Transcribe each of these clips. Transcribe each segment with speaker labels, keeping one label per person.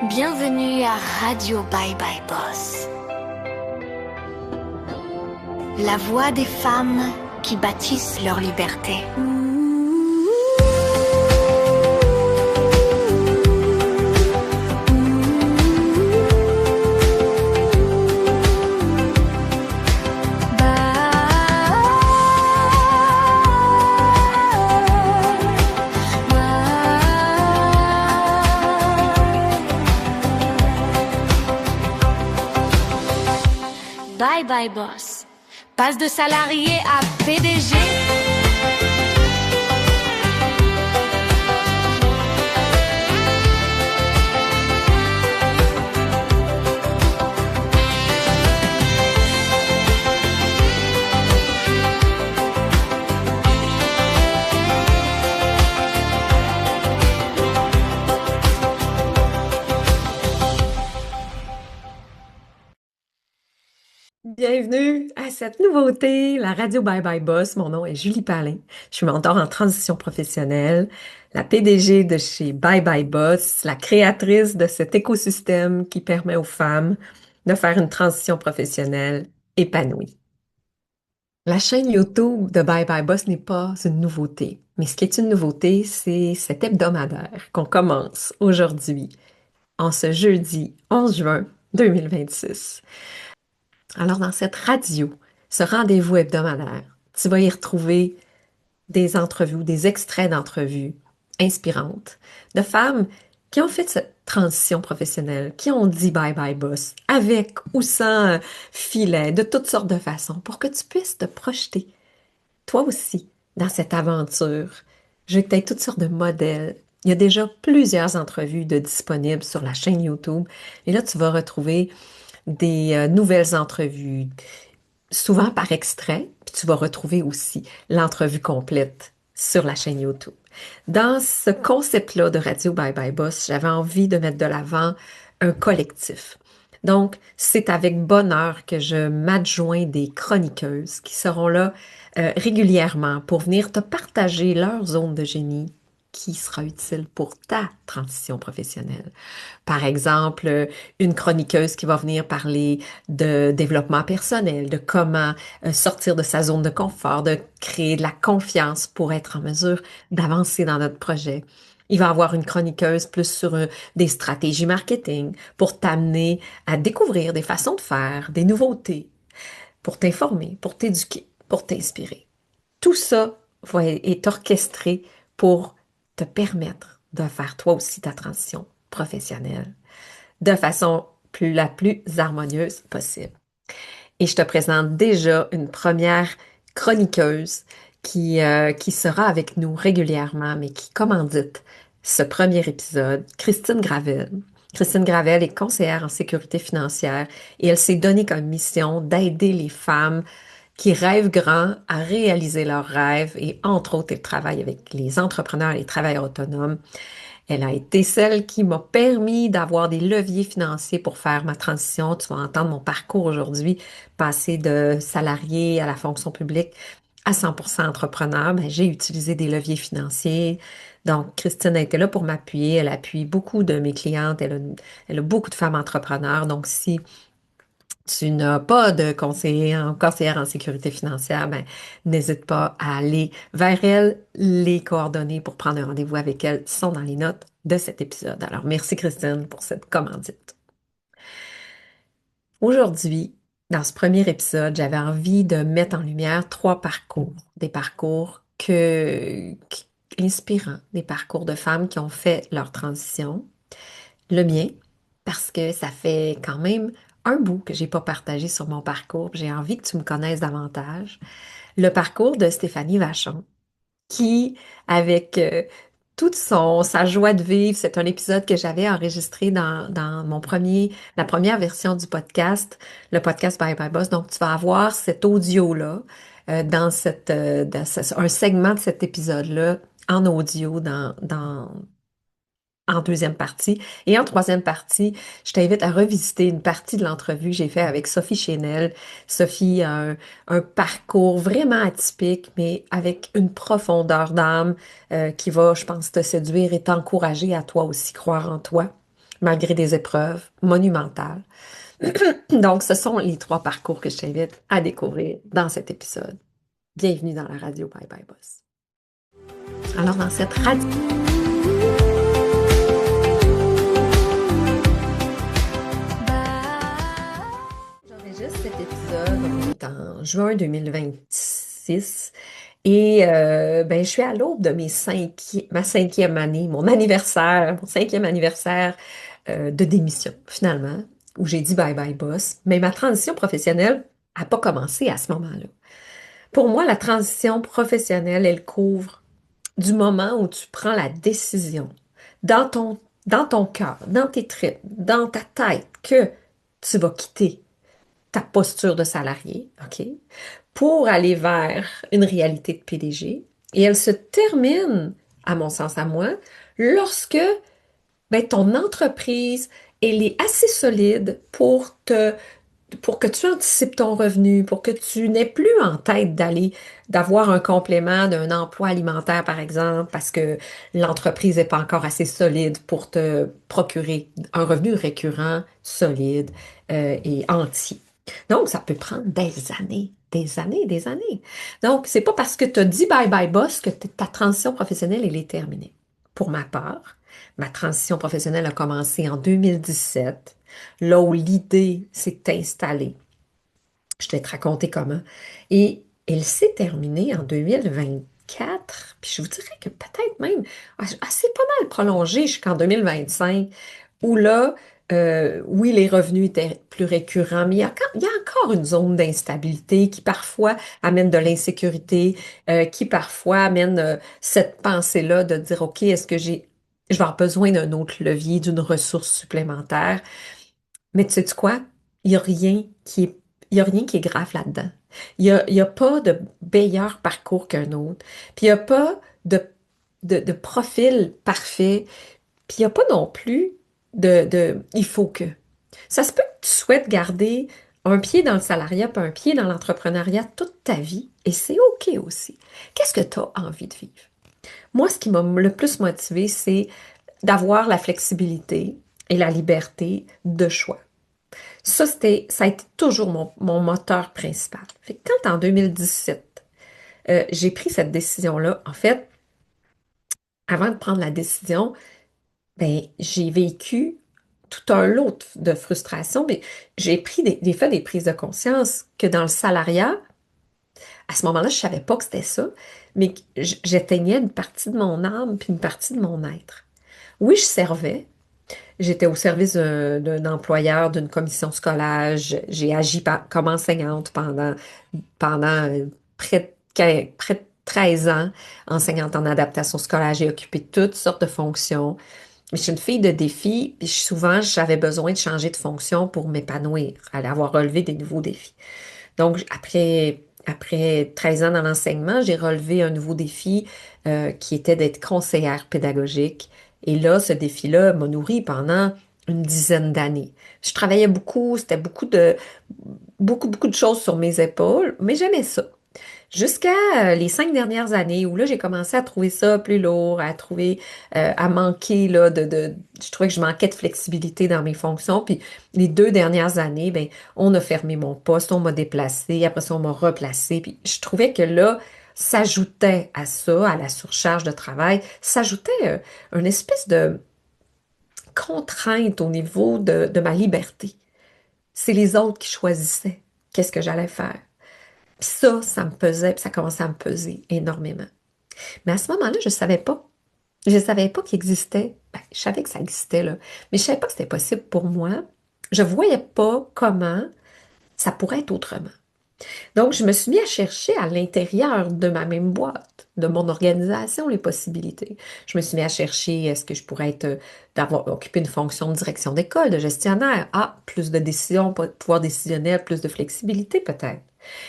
Speaker 1: Bienvenue à Radio Bye Bye Boss. La voix des femmes qui bâtissent leur liberté. Bye Bye Boss. Passe de salarié à PDG.
Speaker 2: Bienvenue à cette nouveauté, la Radio Bye Bye Boss. Mon nom est Julie Palin. Je suis mentor en transition professionnelle, la PDG de chez Bye Bye Boss, la créatrice de cet écosystème qui permet aux femmes de faire une transition professionnelle épanouie. La chaîne YouTube de Bye Bye Boss n'est pas une nouveauté, mais ce qui est une nouveauté, c'est cet hebdomadaire qu'on commence aujourd'hui, en ce jeudi 11 juin 2026. Alors, dans cette radio, ce rendez-vous hebdomadaire, tu vas y retrouver des entrevues, des extraits d'entrevues inspirantes de femmes qui ont fait cette transition professionnelle, qui ont dit bye bye boss, avec ou sans filet, de toutes sortes de façons, pour que tu puisses te projeter, toi aussi, dans cette aventure. Je veux que tu aies toutes sortes de modèles. Il y a déjà plusieurs entrevues de disponibles sur la chaîne YouTube. Et là, tu vas retrouver des nouvelles entrevues, souvent par extrait, puis tu vas retrouver aussi l'entrevue complète sur la chaîne YouTube. Dans ce concept-là de Radio Bye Bye Boss, j'avais envie de mettre de l'avant un collectif. Donc, c'est avec bonheur que je m'adjoins des chroniqueuses qui seront là régulièrement pour venir te partager leur zone de génie qui sera utile pour ta transition professionnelle. Par exemple, une chroniqueuse qui va venir parler de développement personnel, de comment sortir de sa zone de confort, de créer de la confiance pour être en mesure d'avancer dans notre projet. Il va avoir une chroniqueuse plus sur des stratégies marketing pour t'amener à découvrir des façons de faire, des nouveautés, pour t'informer, pour t'éduquer, pour t'inspirer. Tout ça est orchestré pour te permettre de faire toi aussi ta transition professionnelle de façon la plus harmonieuse possible. Et je te présente déjà une première chroniqueuse qui sera avec nous régulièrement, mais qui commandite ce premier épisode, Christine Gravel. Christine Gravel est conseillère en sécurité financière et elle s'est donnée comme mission d'aider les femmes qui rêvent grand à réaliser leurs rêves et entre autres, elle travaille avec les entrepreneurs et les travailleurs autonomes. Elle a été celle qui m'a permis d'avoir des leviers financiers pour faire ma transition. Tu vas entendre mon parcours aujourd'hui, passer de salarié à la fonction publique à 100% entrepreneur. Ben, j'ai utilisé des leviers financiers. Donc, Christine a été là pour m'appuyer. Elle appuie beaucoup de mes clientes. Elle a beaucoup de femmes entrepreneurs. Donc, si tu n'as pas de conseillère en sécurité financière, ben, n'hésite pas à aller vers elle. Les coordonnées pour prendre un rendez-vous avec elle sont dans les notes de cet épisode. Alors, merci Christine pour cette commandite. Aujourd'hui, dans ce premier épisode, j'avais envie de mettre en lumière trois parcours, des parcours inspirants, des parcours de femmes qui ont fait leur transition. Le mien, parce que ça fait quand même un bout que j'ai pas partagé sur mon parcours. J'ai envie que tu me connaisses davantage. Le parcours de Stéphanie Vachon, qui, avec toute sa joie de vivre, c'est un épisode que j'avais enregistré dans la première version du podcast, le podcast Bye Bye Boss. Donc, tu vas avoir cet audio-là un segment de cet épisode-là en audio en deuxième partie. Et en troisième partie, je t'invite à revisiter une partie de l'entrevue que j'ai fait avec Sophie Chénel. Sophie a un parcours vraiment atypique, mais avec une profondeur d'âme qui va, je pense, te séduire et t'encourager à toi aussi croire en toi. malgré des épreuves monumentales. Donc, ce sont les trois parcours que je t'invite à découvrir dans cet épisode. Bienvenue dans la radio Bye Bye Boss. Alors, dans cette radio, j'enregistre cet épisode, on est en juin 2026 et ben, je suis à l'aube de ma cinquième année, mon cinquième anniversaire de démission, finalement, où j'ai dit bye bye boss. Mais ma transition professionnelle n'a pas commencé à ce moment-là. Pour moi, la transition professionnelle, elle couvre du moment où tu prends la décision dans dans ton cœur, dans tes tripes, dans ta tête, que tu vas quitter ta posture de salarié, OK, pour aller vers une réalité de PDG. Et elle se termine, à mon sens à moi, lorsque ben, ton entreprise, elle est assez solide pour que tu anticipes ton revenu, pour que tu n'aies plus en tête d'avoir un complément d'un emploi alimentaire, par exemple, parce que l'entreprise n'est pas encore assez solide pour te procurer un revenu récurrent, solide, et entier. Donc, ça peut prendre des années, des années, des années. Donc, c'est pas parce que tu as dit bye bye boss que ta transition professionnelle, elle est terminée. Pour ma part, ma transition professionnelle a commencé en 2017, là où l'idée s'est installée. Je vais te raconter comment. Et elle s'est terminée en 2024, puis je vous dirais que peut-être même assez pas mal prolongée jusqu'en 2025, où là, oui, les revenus étaient plus récurrents, mais il y a encore une zone d'instabilité qui parfois amène de l'insécurité, qui parfois amène cette pensée-là de dire, OK, je vais avoir besoin d'un autre levier, d'une ressource supplémentaire. Mais tu sais quoi? Il n'y a rien qui est, il y a rien qui est grave là-dedans. Il y a pas de meilleur parcours qu'un autre. Puis il n'y a pas de profil parfait. Puis il n'y a pas non plus il faut que. Ça se peut que tu souhaites garder un pied dans le salariat puis un pied dans l'entrepreneuriat toute ta vie. Et c'est OK aussi. Qu'est-ce que tu as envie de vivre? Moi, ce qui m'a le plus motivé, c'est d'avoir la flexibilité et la liberté de choix. Ça a été toujours mon moteur principal. Fait que quand en 2017, j'ai pris cette décision-là, en fait, avant de prendre la décision, ben, j'ai vécu tout un lot de frustration, mais j'ai pris des fois des prises de conscience que dans le salariat, à ce moment-là, je savais pas que c'était ça, mais que j'éteignais une partie de mon âme puis une partie de mon être. Oui, je servais. J'étais au service d'un employeur, d'une commission scolaire. J'ai agi comme enseignante pendant près de 13 ans, enseignante en adaptation scolaire. J'ai occupé toutes sortes de fonctions. Mais je suis une fille de défi, puis souvent, j'avais besoin de changer de fonction pour m'épanouir, aller avoir relevé des nouveaux défis. Donc, après 13 ans dans l'enseignement, j'ai relevé un nouveau défi qui était d'être conseillère pédagogique. Et là, ce défi-là m'a nourri pendant une dizaine d'années. Je travaillais beaucoup, c'était beaucoup de choses sur mes épaules, mais j'aimais ça. Jusqu'à les 5 dernières années où là, j'ai commencé à trouver ça plus lourd, à manquer là, je trouvais que je manquais de flexibilité dans mes fonctions. Puis les 2 dernières années, ben, on a fermé mon poste, on m'a déplacé, après ça, on m'a replacé. Puis je trouvais que là, s'ajoutait à ça, à la surcharge de travail, s'ajoutait une espèce de contrainte au niveau de ma liberté. C'est les autres qui choisissaient qu'est-ce que j'allais faire. Puis ça me pesait, puis ça commençait à me peser énormément. Mais à ce moment-là, je ne savais pas. Je ne savais pas qu'il existait. Ben, je savais que ça existait, là. Mais je ne savais pas que c'était possible pour moi. Je ne voyais pas comment ça pourrait être autrement. Donc, je me suis mis à chercher à l'intérieur de ma même boîte, de mon organisation, les possibilités. Je me suis mis à chercher, est-ce que je pourrais d'avoir occupé une fonction de direction d'école, de gestionnaire? Ah, plus de décision, pouvoir décisionnel, plus de flexibilité peut-être.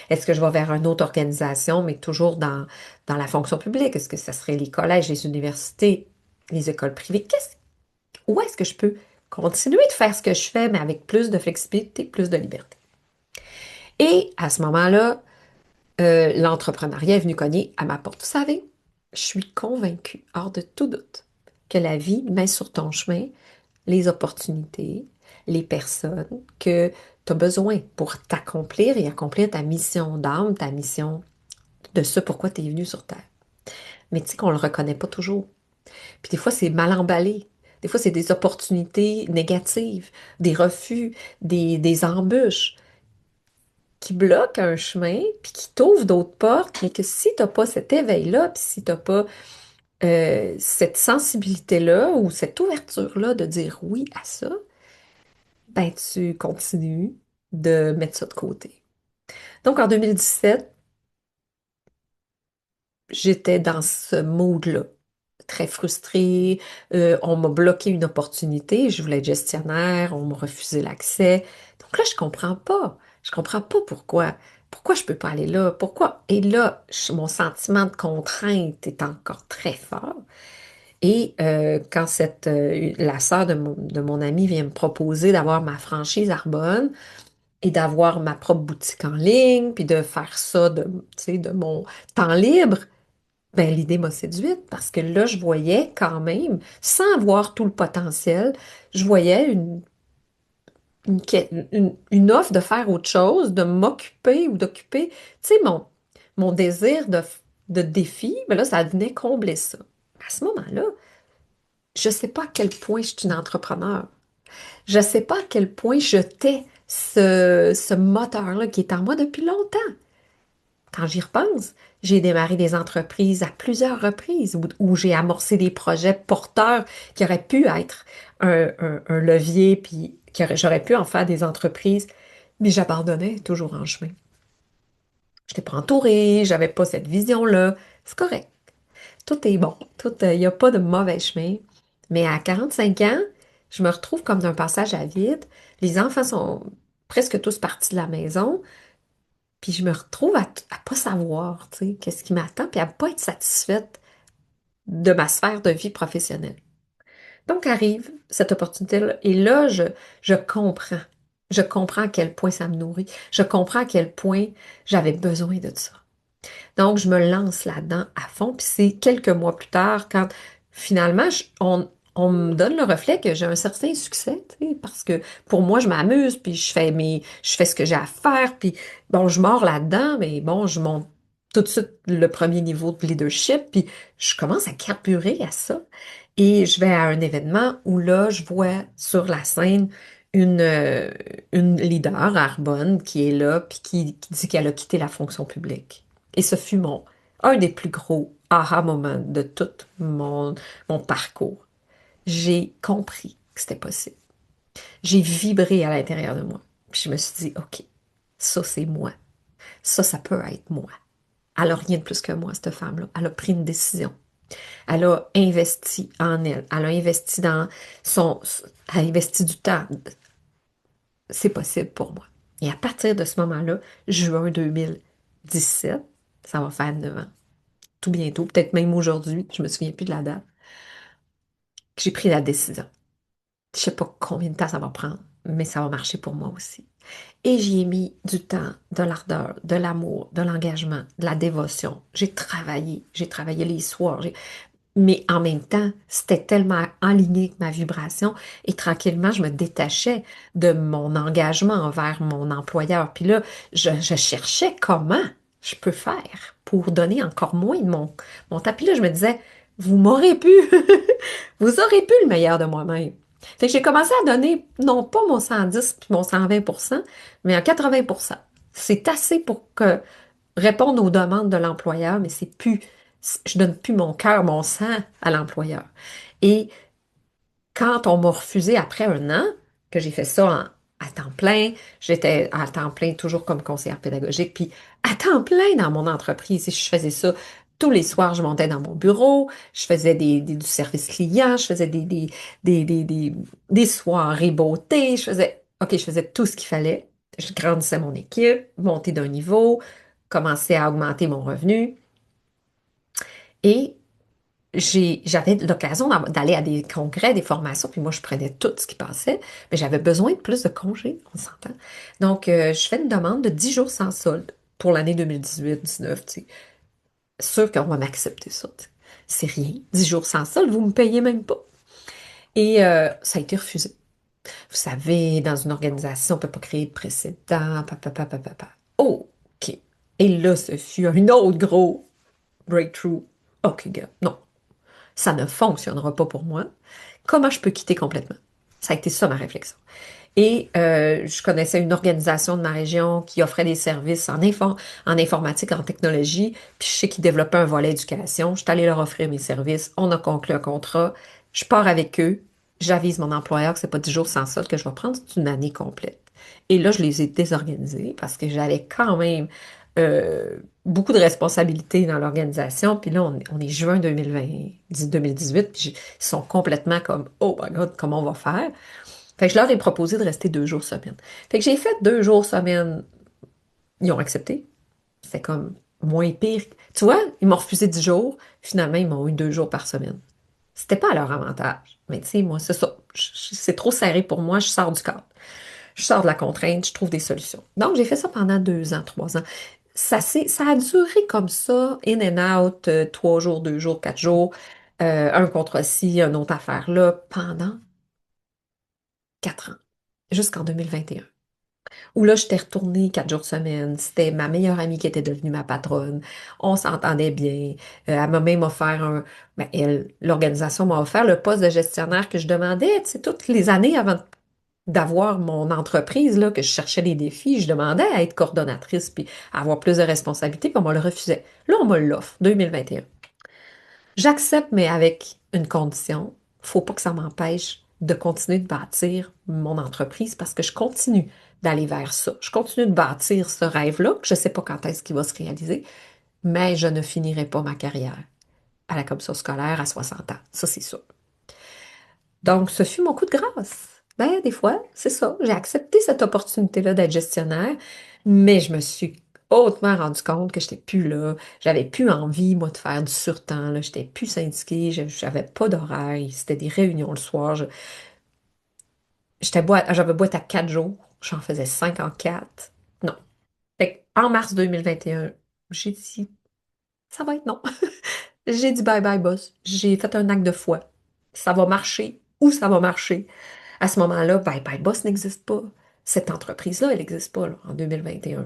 Speaker 2: Est-ce que je vais vers une autre organisation, mais toujours dans la fonction publique? Est-ce que ça serait les collèges, les universités, les écoles privées? Où est-ce que je peux continuer de faire ce que je fais, mais avec plus de flexibilité, plus de liberté? Et à ce moment-là, l'entrepreneuriat est venu cogner à ma porte. Vous savez, je suis convaincue, hors de tout doute, que la vie met sur ton chemin les opportunités, les personnes que tu as besoin pour t'accomplir et accomplir ta mission d'âme, ta mission de ce pourquoi tu es venu sur Terre. Mais tu sais qu'on le reconnaît pas toujours. Puis des fois, c'est mal emballé. Des fois, c'est des opportunités négatives, des refus, des embûches qui bloquent un chemin, puis qui t'ouvrent d'autres portes, mais que si t'as pas cet éveil-là, puis si t'as pas cette sensibilité-là ou cette ouverture-là de dire oui à ça, ben tu continues de mettre ça de côté. Donc en 2017, j'étais dans ce mood-là, très frustrée. On m'a bloqué une opportunité. Je voulais être gestionnaire, on m'a refusé l'accès. Donc là, je comprends pas. Je comprends pas pourquoi. Pourquoi je peux pas aller là? Pourquoi? Et là, mon sentiment de contrainte est encore très fort. Et quand la sœur de mon ami vient me proposer d'avoir ma franchise Arbonne et d'avoir ma propre boutique en ligne, puis de faire ça tu sais, de mon temps libre, ben, l'idée m'a séduite parce que là, je voyais quand même, sans voir tout le potentiel, je voyais une offre de faire autre chose, de m'occuper ou d'occuper, tu sais, mon désir de défi, mais là, ça venait combler ça. À ce moment-là, je ne sais pas à quel point je suis une entrepreneur. Je ne sais pas à quel point je tais ce moteur-là qui est en moi depuis longtemps. Quand j'y repense, j'ai démarré des entreprises à plusieurs reprises où j'ai amorcé des projets porteurs qui auraient pu être un levier, puis j'aurais pu en faire des entreprises, mais j'abandonnais toujours en chemin. Je n'étais pas entourée, j'avais pas cette vision-là. C'est correct. Tout est bon. Il n'y a pas de mauvais chemin. Mais à 45 ans, je me retrouve comme d'un passage à vide. Les enfants sont presque tous partis de la maison. Puis je me retrouve à pas savoir, tu sais, qu'est-ce qui m'attend, puis à pas être satisfaite de ma sphère de vie professionnelle. Donc arrive cette opportunité-là, et là, je comprends. Je comprends à quel point ça me nourrit. Je comprends à quel point j'avais besoin de ça. Donc, je me lance là-dedans à fond. Puis c'est quelques mois plus tard, quand finalement, on me donne le reflet que j'ai un certain succès, tu sais, parce que pour moi, je m'amuse, puis je fais ce que j'ai à faire, puis bon, je mords là-dedans, mais bon, je monte tout de suite le premier niveau de leadership, puis je commence à carburer à ça. Et je vais à un événement où là, je vois sur la scène une, euh, une leader à Arbonne qui est là, puis qui dit qu'elle a quitté la fonction publique. Et ce fut un des plus gros aha moments de tout mon parcours. J'ai compris que c'était possible. J'ai vibré à l'intérieur de moi. Puis je me suis dit, OK, ça c'est moi. Ça peut être moi. Elle n'a rien de plus que moi, cette femme-là. Elle a pris une décision. Elle a investi en elle. Elle a investi son, elle a investi du temps. C'est possible pour moi. Et à partir de ce moment-là, juin 2017, ça va faire 9 ans, tout bientôt, peut-être même aujourd'hui, je me souviens plus de la date, que j'ai pris la décision. Je sais pas combien de temps ça va prendre, mais ça va marcher pour moi aussi. Et j'y ai mis du temps, de l'ardeur, de l'amour, de l'engagement, de la dévotion. J'ai travaillé les soirs, mais en même temps, c'était tellement aligné avec ma vibration et tranquillement, je me détachais de mon engagement envers mon employeur. Puis là, je cherchais comment je peux faire pour donner encore moins de mon temps. Puis là, je me disais, vous m'aurez pu, vous aurez pu le meilleur de moi-même. Fait que j'ai commencé à donner, non pas mon 110 puis mon 120%, mais un 80%. C'est assez pour répondre aux demandes de l'employeur, mais c'est plus, je donne plus mon cœur, mon sang à l'employeur. Et quand on m'a refusé après un an, que j'ai fait ça à temps plein, j'étais à temps plein toujours comme conseillère pédagogique, puis à temps plein dans mon entreprise, et je faisais ça tous les soirs, je montais dans mon bureau, je faisais du service client, je faisais des soirées beauté, OK, je faisais tout ce qu'il fallait. Je grandissais mon équipe, montais d'un niveau, commençais à augmenter mon revenu. Et j'avais l'occasion d'aller à des congrès, des formations, puis moi, je prenais tout ce qui passait, mais j'avais besoin de plus de congés, on s'entend. Donc, je fais une demande de 10 jours sans solde pour l'année 2018-19, tu sais. Sûr qu'on va m'accepter ça, tu sais. C'est rien, 10 jours sans solde, vous me payez même pas. Et ça a été refusé. Vous savez, dans une organisation, on ne peut pas créer de précédent, papa. OK. Et là, ce fut un autre gros breakthrough. OK, gars, non, ça ne fonctionnera pas pour moi. Comment je peux quitter complètement? Ça a été ça ma réflexion. Et je connaissais une organisation de ma région qui offrait des services en informatique, en technologie, puis je sais qu'ils développaient un volet éducation. Je suis allée leur offrir mes services. On a conclu un contrat. Je pars avec eux. J'avise mon employeur que c'est pas 10 jours sans solde que je vais prendre, c'est une année complète. Et là, je les ai désorganisés parce que j'avais quand même beaucoup de responsabilités dans l'organisation. Puis là, on est juin 2020, 2018, puis ils sont complètement comme, oh my God, comment on va faire? Fait que je leur ai proposé de rester 2 jours semaine. Fait que j'ai fait 2 jours semaine. Ils ont accepté. C'était comme moins pire. Tu vois, ils m'ont refusé 10 jours. Finalement, ils m'ont eu 2 jours par semaine. C'était pas à leur avantage. Mais tu sais, moi, c'est ça. C'est trop serré pour moi. Je sors du cadre. Je sors de la contrainte. Je trouve des solutions. Donc, j'ai fait ça pendant 2 ans, 3 ans. Ça a duré comme ça, in and out, 3 jours, 2 jours, 4 jours, un contre ci, une autre affaire là, pendant 4 ans, jusqu'en 2021. Où là, j'étais retournée 4 jours semaine. C'était ma meilleure amie qui était devenue ma patronne. On s'entendait bien. Elle m'a même offert l'organisation m'a offert le poste de gestionnaire que je demandais, tu sais, toutes les années avant d'avoir mon entreprise, là, que je cherchais des défis, je demandais à être coordonnatrice puis à avoir plus de responsabilités, puis on me le refusait. Là, on me l'offre, 2021. J'accepte, mais avec une condition. Faut pas que ça m'empêche de continuer de bâtir mon entreprise parce que je continue d'aller vers ça. Je continue de bâtir ce rêve-là, que je ne sais pas quand est-ce qu'il va se réaliser, mais je ne finirai pas ma carrière à la commission scolaire à 60 ans. Ça, c'est sûr. Donc, ce fut mon coup de grâce. Ben, des fois, c'est ça. J'ai accepté cette opportunité-là d'être gestionnaire, mais je me suis hautement rendu compte que j'étais plus là. J'avais plus envie, moi, de faire du surtemps, là. J'étais plus syndiquée, j'avais pas d'horaire. C'était des réunions le soir. J'avais boîte à 4 jours. J'en faisais 5 en 4. Non. Fait en mars 2021, j'ai dit, ça va être non. J'ai dit bye bye, boss. J'ai fait un acte de foi. Ça va marcher ou ça va marcher. À ce moment-là, Bye Bye Boss n'existe pas. Cette entreprise-là, elle n'existe pas là, en 2021.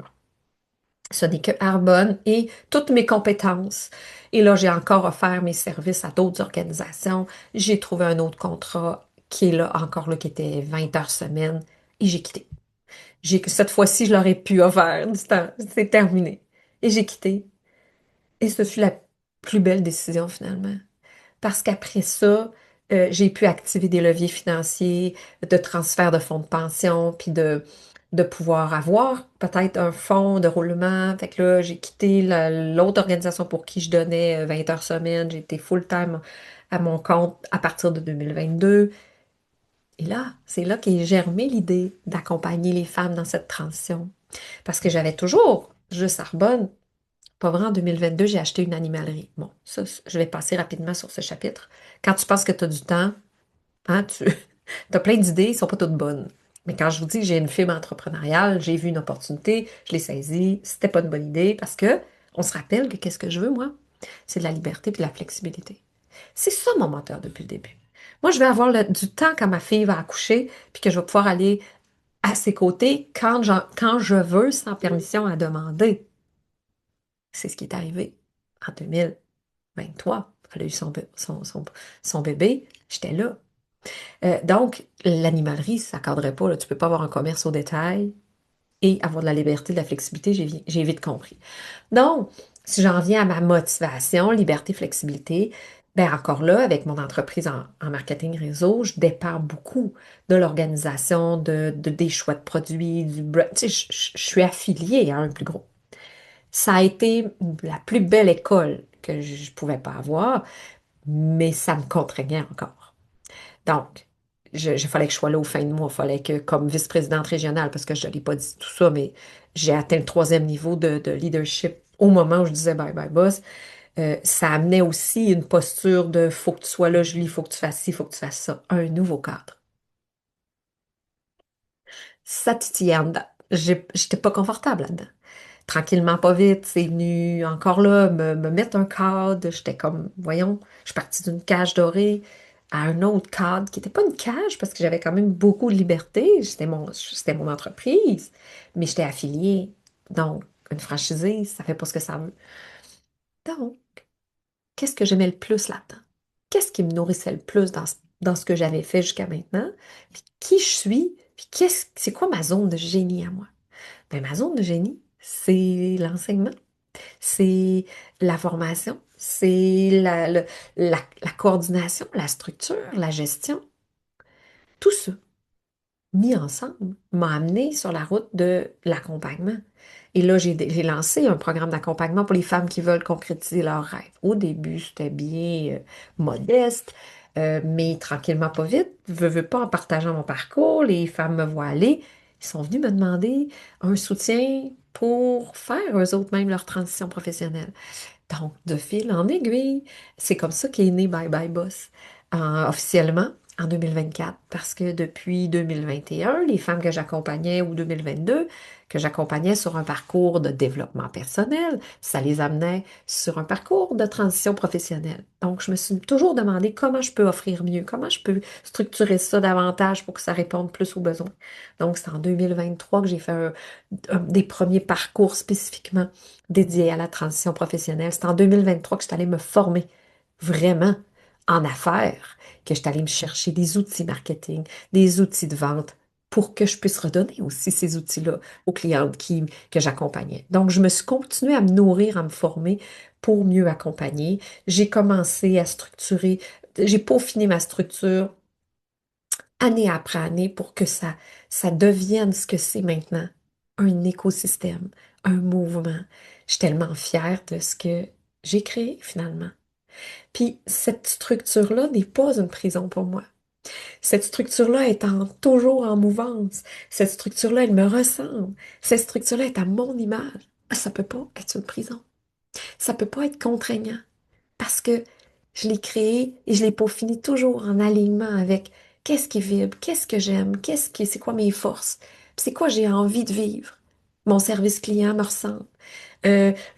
Speaker 2: Ce n'est que Arbonne et toutes mes compétences. Et là, j'ai encore offert mes services à d'autres organisations. J'ai trouvé un autre contrat qui est là, encore là, qui était 20 heures semaine. Et j'ai quitté. Cette fois-ci, je l'aurais pu offert du temps. C'est terminé. Et j'ai quitté. Et ce fut la plus belle décision finalement. Parce qu'après ça, j'ai pu activer des leviers financiers, de transfert de fonds de pension, puis de pouvoir avoir peut-être un fonds de roulement. Fait que là, j'ai quitté l'autre organisation pour qui je donnais 20 heures semaine. J'ai été full-time à mon compte à partir de 2022. Et là, c'est là qu'est germé l'idée d'accompagner les femmes dans cette transition. Parce que j'avais toujours, juste Arbonne, pas vrai, en 2022, j'ai acheté une animalerie. Bon, ça, je vais passer rapidement sur ce chapitre. Quand tu penses que tu as du temps, hein, tu as plein d'idées, elles ne sont pas toutes bonnes. Mais quand je vous dis que j'ai une fibre entrepreneuriale, j'ai vu une opportunité, je l'ai saisie, c'était pas une bonne idée parce que on se rappelle que qu'est-ce que je veux, moi? C'est de la liberté et de la flexibilité. C'est ça mon moteur depuis le début. Moi, je vais avoir du temps quand ma fille va accoucher, puis que je vais pouvoir aller à ses côtés quand je veux, sans permission à demander. C'est ce qui est arrivé en 2023. Elle a eu son bébé, j'étais là. Donc, l'animalerie, ça ne cadrait pas, là. Tu ne peux pas avoir un commerce au détail et avoir de la liberté, de la flexibilité, j'ai vite compris. Donc, si j'en viens à ma motivation, liberté, flexibilité, ben encore là, avec mon entreprise en marketing réseau, je dépends beaucoup de l'organisation, des choix de produits, tu sais, je suis affiliée à un plus gros. Ça a été la plus belle école que je ne pouvais pas avoir, mais ça me contraignait encore. Donc, il fallait que je sois là au fin de mois. Il fallait que, comme vice-présidente régionale, parce que je ne l'ai pas dit tout ça, mais j'ai atteint le troisième niveau de leadership au moment où je disais bye bye boss. Ça amenait aussi une posture de faut que tu sois là, Julie, faut que tu fasses ci, faut que tu fasses ça. Un nouveau cadre. Ça titillait en dedans. J'étais pas confortable là-dedans. Tranquillement, pas vite, c'est venu encore là me mettre un cadre. J'étais comme, voyons, je suis partie d'une cage dorée à un autre cadre qui n'était pas une cage parce que j'avais quand même beaucoup de liberté. C'était mon entreprise, mais j'étais affiliée. Donc, une franchisée, ça fait pas ce que ça veut. Donc, qu'est-ce que j'aimais le plus là-dedans? Qu'est-ce qui me nourrissait le plus dans ce que j'avais fait jusqu'à maintenant? Puis qui je suis? Puis c'est quoi ma zone de génie à moi? Ben, ma zone de génie, c'est l'enseignement, c'est la formation, c'est la coordination, la structure, la gestion. Tout ça mis ensemble m'a amené sur la route de l'accompagnement. Et là, j'ai lancé un programme d'accompagnement pour les femmes qui veulent concrétiser leurs rêves. Au début, c'était bien modeste, mais tranquillement, pas vite. Veux pas, en partageant mon parcours, les femmes me voient aller. Ils sont venus me demander un soutien pour faire eux autres même leur transition professionnelle. Donc, de fil en aiguille, c'est comme ça qu'est né Bye Bye Boss, officiellement en 2024, parce que depuis 2021, les femmes que j'accompagnais, ou 2022, que j'accompagnais sur un parcours de développement personnel, ça les amenait sur un parcours de transition professionnelle. Donc, je me suis toujours demandé comment je peux offrir mieux, comment je peux structurer ça davantage pour que ça réponde plus aux besoins. Donc, c'est en 2023 que j'ai fait des premiers parcours spécifiquement dédiés à la transition professionnelle. C'est en 2023 que je suis allée me former vraiment en affaires, que je suis allée me chercher des outils marketing, des outils de vente pour que je puisse redonner aussi ces outils-là aux clientes que j'accompagnais. Donc, je me suis continuée à me nourrir, à me former pour mieux accompagner. J'ai commencé à structurer, j'ai peaufiné ma structure année après année pour que ça devienne ce que c'est maintenant, un écosystème, un mouvement. Je suis tellement fière de ce que j'ai créé finalement. Puis cette structure-là n'est pas une prison pour moi. Cette structure-là est toujours en mouvance. Cette structure-là, elle me ressemble. Cette structure-là est à mon image. Ah, ça peut pas être une prison. Ça peut pas être contraignant parce que je l'ai créé et je l'ai peaufiné toujours en alignement avec qu'est-ce qui vibre, qu'est-ce que j'aime, c'est quoi mes forces, puis c'est quoi j'ai envie de vivre. Mon service client me ressemble,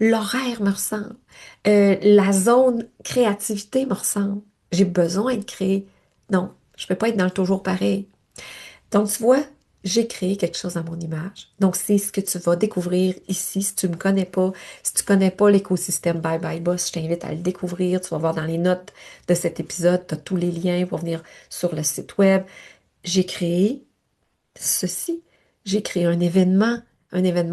Speaker 2: l'horaire me ressemble, la zone créativité me ressemble. J'ai besoin de créer. Non, je peux pas être dans le toujours pareil. Donc, tu vois, j'ai créé quelque chose à mon image. Donc, c'est ce que tu vas découvrir ici. Si tu me connais pas, si tu connais pas l'écosystème Bye Bye Boss, je t'invite à le découvrir. Tu vas voir dans les notes de cet épisode, tu as tous les liens pour venir sur le site web. J'ai créé ceci. J'ai créé un événement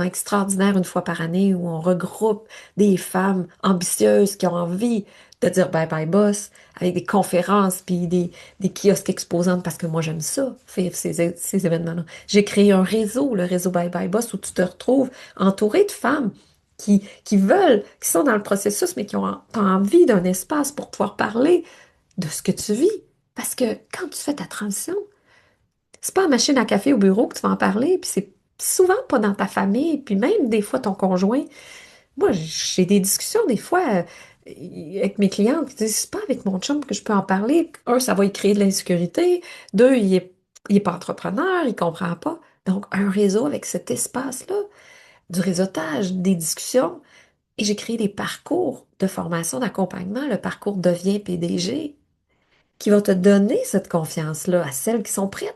Speaker 2: extraordinaire une fois par année où on regroupe des femmes ambitieuses qui ont envie de dire bye bye boss avec des conférences puis des kiosques exposantes parce que moi j'aime ça, faire ces événements-là. J'ai créé un réseau, le réseau Bye Bye Boss, où tu te retrouves entouré de femmes qui veulent, qui sont dans le processus, mais qui ont t'as envie d'un espace pour pouvoir parler de ce que tu vis. Parce que quand tu fais ta transition, c'est pas en machine à café au bureau que tu vas en parler, puis c'est souvent pas dans ta famille, puis même des fois ton conjoint. Moi, j'ai des discussions des fois avec mes clientes qui disent, c'est pas avec mon chum que je peux en parler. Un, ça va y créer de l'insécurité. Deux, il est pas entrepreneur, il comprend pas. Donc, un réseau avec cet espace-là, du réseautage, des discussions. Et j'ai créé des parcours de formation, d'accompagnement, le parcours Deviens PDG, qui va te donner cette confiance-là à celles qui sont prêtes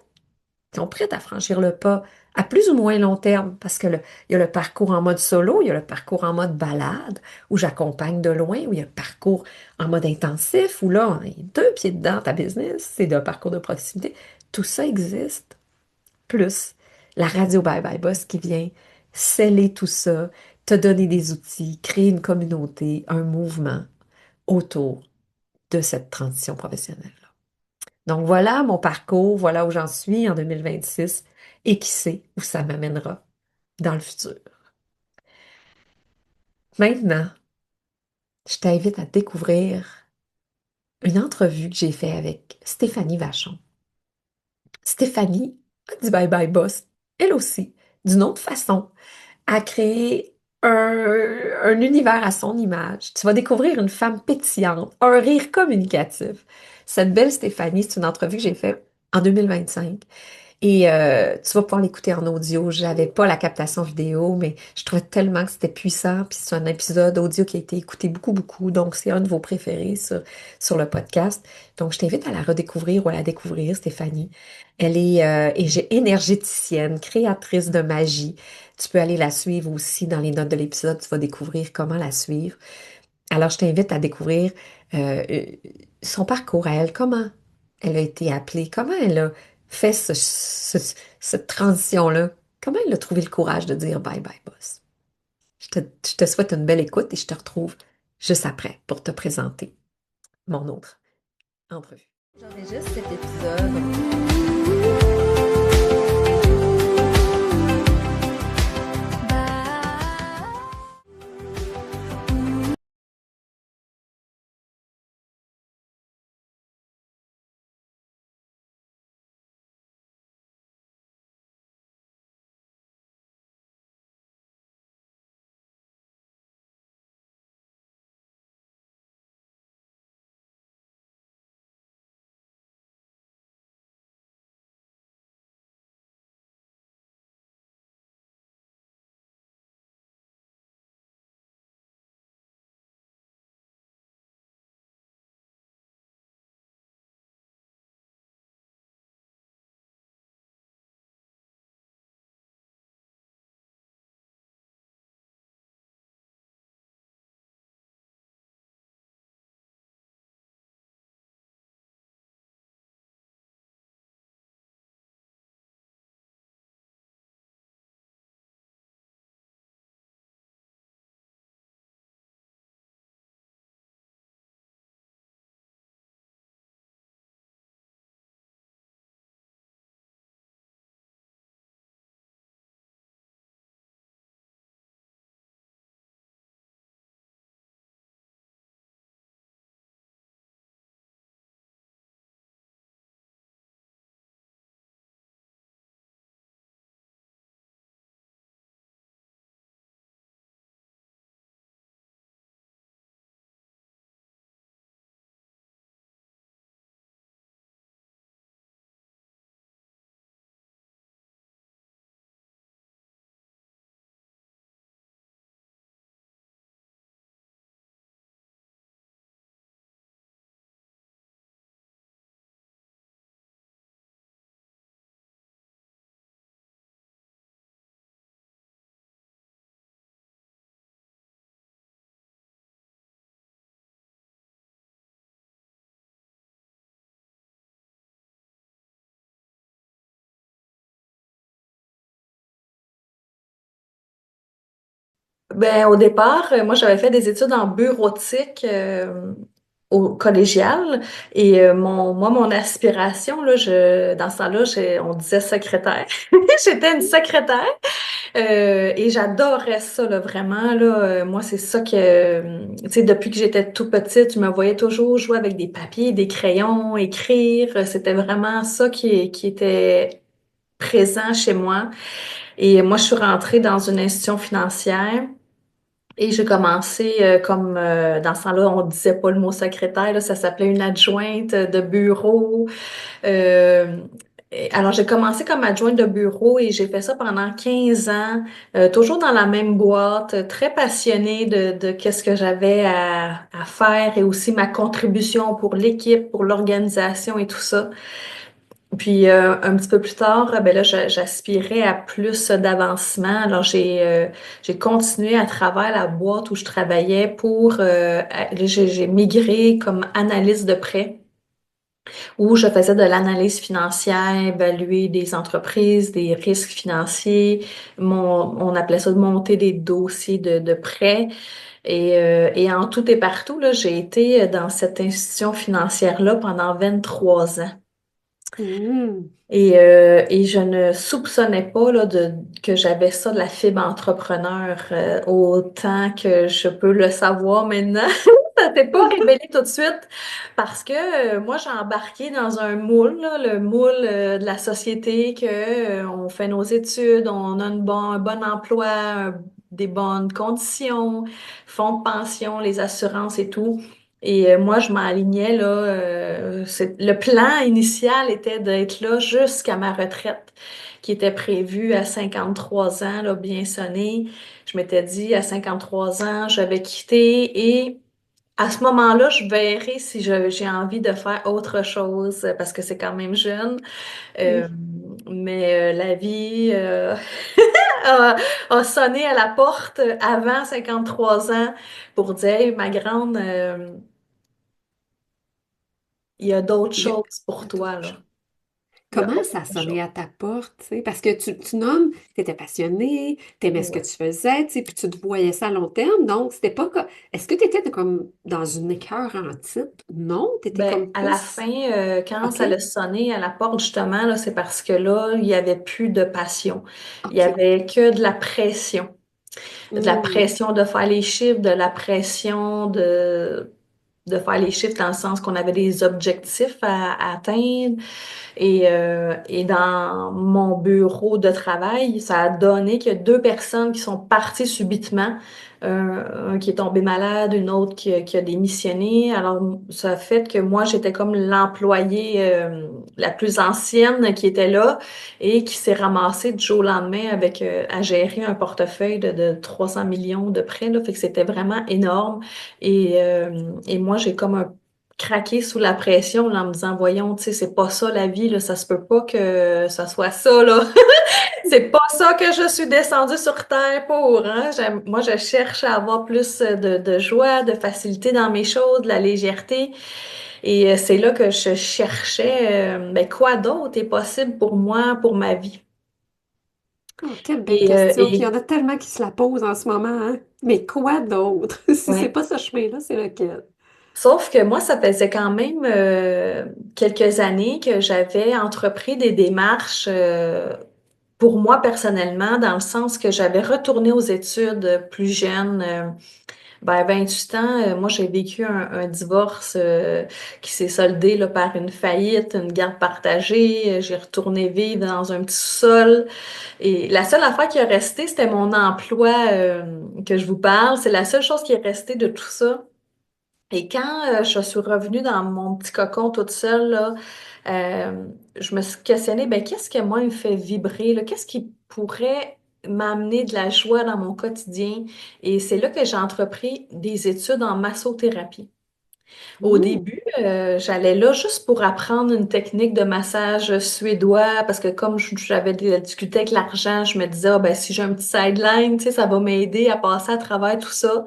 Speaker 2: à franchir le pas à plus ou moins long terme, parce que il y a le parcours en mode solo, il y a le parcours en mode balade, où j'accompagne de loin, où il y a le parcours en mode intensif, où là, on est deux pieds dedans ta business, c'est un parcours de proximité. Tout ça existe. Plus la radio Bye Bye Boss qui vient sceller tout ça, te donner des outils, créer une communauté, un mouvement autour de cette transition professionnelle. Donc voilà mon parcours, voilà où j'en suis en 2026 et qui sait où ça m'amènera dans le futur. Maintenant, je t'invite à découvrir une entrevue que j'ai faite avec Stéphanie Vachon. Stéphanie a dit Bye Bye Boss, elle aussi, d'une autre façon, a créé un univers à son image. Tu vas découvrir une femme pétillante, un rire communicatif. Cette belle Stéphanie, c'est une entrevue que j'ai faite en 2025. Et tu vas pouvoir l'écouter en audio. J'avais pas la captation vidéo, mais je trouvais tellement que c'était puissant. Puis c'est un épisode audio qui a été écouté beaucoup, beaucoup. Donc c'est un de vos préférés sur le podcast. Donc je t'invite à la redécouvrir ou à la découvrir, Stéphanie. Elle est énergéticienne, créatrice de magie. Tu peux aller la suivre aussi dans les notes de l'épisode. Tu vas découvrir comment la suivre. Alors je t'invite à découvrir euh, son parcours à elle, comment elle a été appelée, comment elle a fait cette transition-là, comment elle a trouvé le courage de dire bye bye boss. Je te souhaite une belle écoute et je te retrouve juste après pour te présenter mon autre entrevue. J'enregistre cet épisode.
Speaker 3: Ben, au départ, moi, j'avais fait des études en bureautique au collégial et mon aspiration, là, dans ce temps-là, on disait secrétaire. J'étais une secrétaire et j'adorais ça, là, vraiment. Là, moi, c'est ça que, tu sais, depuis que j'étais tout petite, je me voyais toujours jouer avec des papiers, des crayons, écrire. C'était vraiment ça qui était présent chez moi. Et moi, je suis rentrée dans une institution financière. Et j'ai commencé comme dans ce temps-là, on disait pas le mot secrétaire, là, ça s'appelait une adjointe de bureau. Euh, alors j'ai commencé comme adjointe de bureau et j'ai fait ça pendant 15 ans, toujours dans la même boîte, très passionnée de qu'est-ce que j'avais à faire et aussi ma contribution pour l'équipe, pour l'organisation et tout ça. Puis un petit peu plus tard, ben là, j'aspirais à plus d'avancement. Alors j'ai continué à travers la boîte où je travaillais j'ai migré comme analyste de prêt, où je faisais de l'analyse financière, évaluer des entreprises, des risques financiers. On appelait ça de monter des dossiers de prêt. Et en tout et partout, là, j'ai été dans cette institution financière-là pendant 23 ans.
Speaker 2: Mm.
Speaker 3: Et je ne soupçonnais pas là, que j'avais ça de la fibre entrepreneur autant que je peux le savoir maintenant. Ça s'est pas révélé tout de suite parce que moi, j'ai embarqué dans un moule, là, le moule de la société que on fait nos études, on a un bon emploi, des bonnes conditions, fonds de pension, les assurances et tout. Et moi, je m'alignais là. Le plan initial était d'être là jusqu'à ma retraite, qui était prévue à 53 ans, là, bien sonné. Je m'étais dit, à 53 ans, je vais quitter et à ce moment-là, je verrai si j'ai envie de faire autre chose parce que c'est quand même jeune. Euh,
Speaker 2: Oui.
Speaker 3: mais la vie a, a sonné à la porte avant 53 ans pour dire, Hey, ma grande, il y a d'autres
Speaker 2: Il y a,
Speaker 3: choses
Speaker 2: il y
Speaker 3: pour
Speaker 2: a
Speaker 3: toi,
Speaker 2: d'autres
Speaker 3: là.
Speaker 2: choses.
Speaker 3: Il y a
Speaker 2: Comment ça a
Speaker 3: autre chose.
Speaker 2: sonné à ta porte, tu sais? Parce que tu nommes, tu étais passionné, tu aimais ce que
Speaker 3: Ouais.
Speaker 2: tu faisais, tu sais, puis tu te voyais ça à long terme. Donc, c'était pas comme. Est-ce que tu étais comme dans une écœur en titre? Non, tu étais
Speaker 3: Ben,
Speaker 2: comme
Speaker 3: à la
Speaker 2: plus.
Speaker 3: fin, quand
Speaker 2: OK,
Speaker 3: ça l'a sonné à la porte, justement, là, c'est parce que là, il n'y avait plus de passion. Il y
Speaker 2: OK.
Speaker 3: avait que de la pression. De la
Speaker 2: Hmm.
Speaker 3: pression de faire les chiffres, de la pression de faire les chiffres dans le sens qu'on avait des objectifs à atteindre. Et dans mon bureau de travail, ça a donné qu'il y a deux personnes qui sont parties subitement. Un qui est tombé malade, une autre qui a démissionné. Alors, ça a fait que moi, j'étais comme l'employée la plus ancienne qui était là et qui s'est ramassée du jour au lendemain avec à gérer un portefeuille de 300 millions de prêts. Là, fait que c'était vraiment énorme. Et moi, j'ai comme un craquer sous la pression là, en me disant, voyons, tu sais, c'est pas ça la vie, là, ça se peut pas que ça soit ça, là. C'est pas ça que je suis descendue sur Terre pour, hein. Moi, je cherche à avoir plus de joie, de facilité dans mes choses, de la légèreté. Et c'est là que je cherchais, ben, quoi d'autre est possible pour moi, pour ma vie.
Speaker 2: Oh, quelle belle
Speaker 3: Et, euh,
Speaker 2: question. Puis il y
Speaker 3: et
Speaker 2: en a tellement qui se la posent en ce moment, hein? Mais quoi d'autre? Si c'est
Speaker 3: ouais.
Speaker 2: pas ce chemin-là, c'est lequel?
Speaker 3: Sauf que moi, ça faisait quand même quelques années que j'avais entrepris des démarches pour moi personnellement, dans le sens que j'avais retourné aux études plus jeune. Ben, 28 ans, moi j'ai vécu un divorce qui s'est soldé là, par une faillite, une garde partagée. J'ai retourné vivre dans un petit sous-sol. Et la seule affaire qui est restée, c'était mon emploi que je vous parle. C'est la seule chose qui est restée de tout ça. Et quand je suis revenue dans mon petit cocon toute seule, là, je me suis questionnée, ben, qu'est-ce que moi me fait vibrer, là? Qu'est-ce qui pourrait m'amener de la joie dans mon quotidien? Et c'est là que j'ai entrepris des études en massothérapie. Au
Speaker 2: Hmm.
Speaker 3: début, j'allais là juste pour apprendre une technique de massage suédois, parce que comme j'avais discuté avec l'argent, je me disais, ah, ben, si j'ai un petit sideline, tu sais, ça va m'aider à passer à travers tout ça.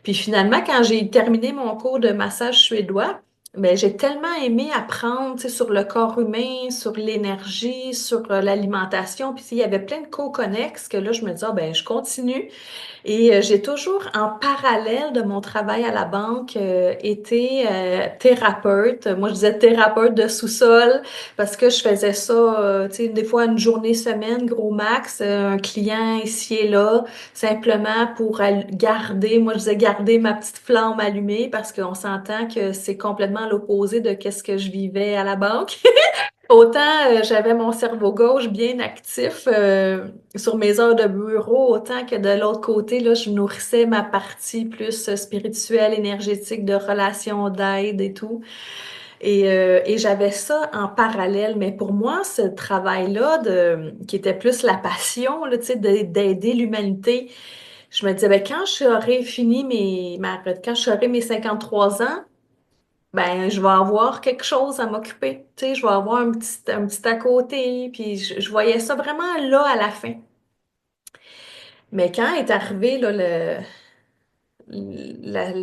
Speaker 3: Puis finalement, quand j'ai terminé mon cours de massage suédois, ben, j'ai tellement aimé apprendre, tu sais, sur le corps humain, sur l'énergie, sur l'alimentation. Puis il y avait plein de cours connexes que là, je me disais, ah, ben, je continue. Et j'ai toujours, en parallèle de mon travail à la banque, été thérapeute. Moi, je disais thérapeute de sous-sol parce que je faisais ça, tu sais, des fois une journée semaine, gros max, un client ici et là, simplement pour garder, moi, je disais garder ma petite flamme allumée parce qu'on s'entend que c'est complètement l'opposé de qu'est-ce que je vivais à la banque. Autant j'avais mon cerveau gauche bien actif sur mes heures de bureau, autant que de l'autre côté, là, je nourrissais ma partie plus spirituelle, énergétique, de relations d'aide et tout. Et j'avais ça en parallèle. Mais pour moi, ce travail-là, qui était plus la passion, là, tu sais, d'aider l'humanité, je me disais, ben, quand j'aurai fini quand j'aurai mes 53 ans, ben, je vais avoir quelque chose à m'occuper. Tu sais, je vais avoir un petit à côté. Puis je voyais ça vraiment là à la fin. Mais quand est arrivé là,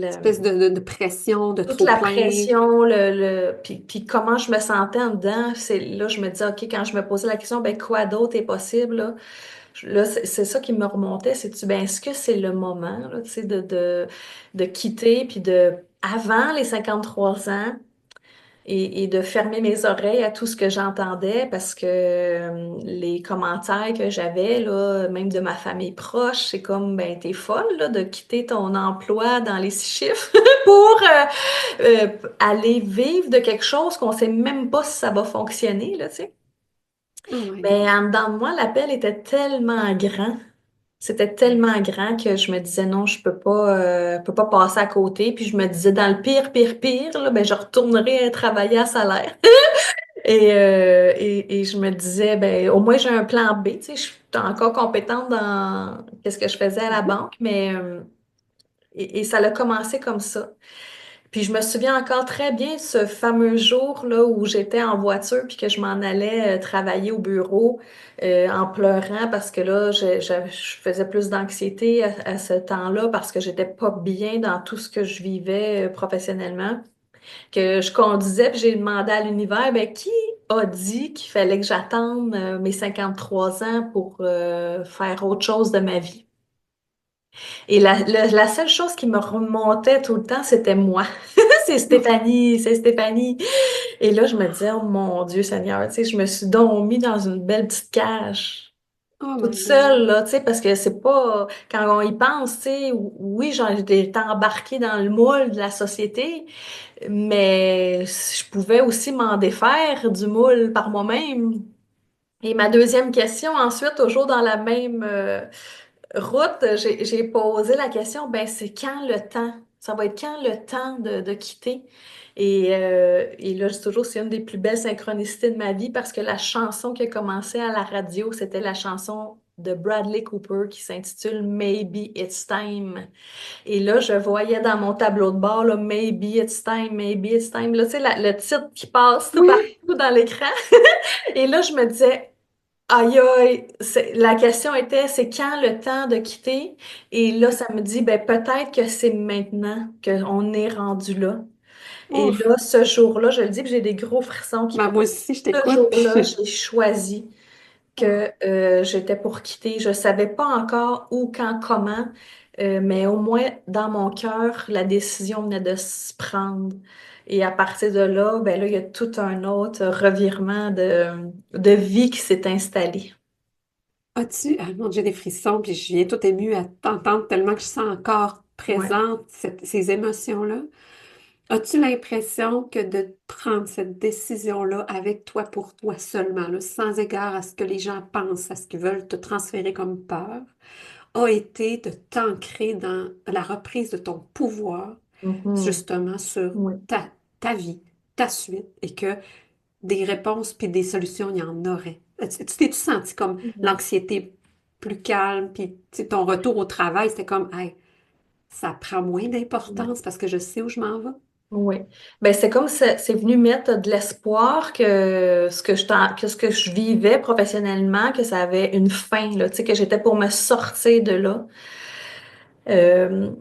Speaker 2: Espèce de pression, de
Speaker 3: toute
Speaker 2: trop
Speaker 3: la
Speaker 2: plein.
Speaker 3: pression, puis comment je me sentais en dedans, c'est là je me disais, OK, quand je me posais la question, ben quoi d'autre est possible là? Là, c'est ça qui me remontait, ben, est-ce que c'est le moment là, tu sais, de quitter, puis avant les 53 ans, et de fermer mes oreilles à tout ce que j'entendais parce que les commentaires que j'avais, là, même de ma famille proche, c'est comme, ben, t'es folle, là, de quitter ton emploi dans les 6 chiffres pour aller vivre de quelque chose qu'on sait même pas si ça va fonctionner, là, tu sais.
Speaker 2: Oh my
Speaker 3: Mais
Speaker 2: God.
Speaker 3: en dedans de moi, l'appel était tellement grand. C'était tellement grand que je me disais non, peux pas passer à côté. Puis je me disais, dans le pire, là, ben, je retournerai travailler à salaire. Et je me disais, ben, au moins j'ai un plan B. Tu sais, je suis encore compétente dans qu'est-ce que je faisais à la
Speaker 2: Mhm.
Speaker 3: banque, mais et ça a commencé comme ça. Puis je me souviens encore très bien ce fameux jour là où j'étais en voiture puis que je m'en allais travailler au bureau en pleurant parce que là je faisais plus d'anxiété à ce temps-là parce que j'étais pas bien dans tout ce que je vivais professionnellement. Que je conduisais puis j'ai demandé à l'univers ben qui a dit qu'il fallait que j'attende mes 53 ans pour faire autre chose de ma vie. Et la seule chose qui me remontait tout le temps, c'était moi. C'est Stéphanie. Et là, je me disais, oh mon Dieu Seigneur, tu sais, je me suis donc mis dans une belle petite cage,
Speaker 2: Oh
Speaker 3: toute
Speaker 2: my God.
Speaker 3: seule, là, tu sais, parce que c'est pas, quand on y pense, tu sais, oui, j'ai été embarquée dans le moule de la société, mais je pouvais aussi m'en défaire du moule par moi-même. Et ma deuxième question, ensuite, toujours dans la même route, j'ai posé la question, ben c'est quand le temps? Ça va être quand le temps de quitter? Et là, je dis toujours, c'est une des plus belles synchronicités de ma vie parce que la chanson qui a commencé à la radio, c'était la chanson de Bradley Cooper qui s'intitule Maybe It's Time. Et là, je voyais dans mon tableau de bord, là, Maybe It's Time, Maybe It's Time. Là, tu sais, le titre qui passe tout
Speaker 2: Oui.
Speaker 3: partout dans l'écran. Et là, je me disais, aïe, aïe, la question était, c'est quand le temps de quitter? Et là, ça me dit, ben peut-être que c'est maintenant qu'on est rendu là. Et
Speaker 2: Ouf.
Speaker 3: là, ce jour-là, je le dis, puis j'ai des gros frissons qui
Speaker 2: Ben,
Speaker 3: passent.
Speaker 2: moi aussi, je
Speaker 3: Ce
Speaker 2: t'écoute,
Speaker 3: jour-là,
Speaker 2: puis...
Speaker 3: j'ai choisi
Speaker 2: Oh.
Speaker 3: que j'étais pour quitter. Je savais pas encore où, quand, comment, mais au moins dans mon cœur, la décision venait de se prendre. Et à partir de là, ben là, il y a tout un autre revirement de vie qui s'est installé.
Speaker 2: As-tu... Ah mon Dieu, des frissons, puis je viens tout émue à t'entendre tellement que je sens encore
Speaker 3: Ouais.
Speaker 2: présente ces émotions-là. As-tu l'impression que de prendre cette décision-là avec toi pour toi seulement, là, sans égard à ce que les gens pensent, à ce qu'ils veulent te transférer comme peur, a été de t'ancrer dans la reprise de ton pouvoir,
Speaker 3: Mhm.
Speaker 2: justement, sur
Speaker 3: Oui.
Speaker 2: ta vie, ta suite, et que des réponses puis des solutions, il y en aurait. Tu t'es-tu senti comme
Speaker 3: Oui.
Speaker 2: l'anxiété plus calme, puis tu sais, ton retour au travail, c'était comme, hey, ça prend moins
Speaker 3: Oui.
Speaker 2: d'importance parce que je sais où je m'en vais.
Speaker 3: Oui. Ben, c'est comme c'est venu mettre de l'espoir que ce que je vivais professionnellement, que ça avait une fin, là, tu sais, que j'étais pour me sortir de là. Euh,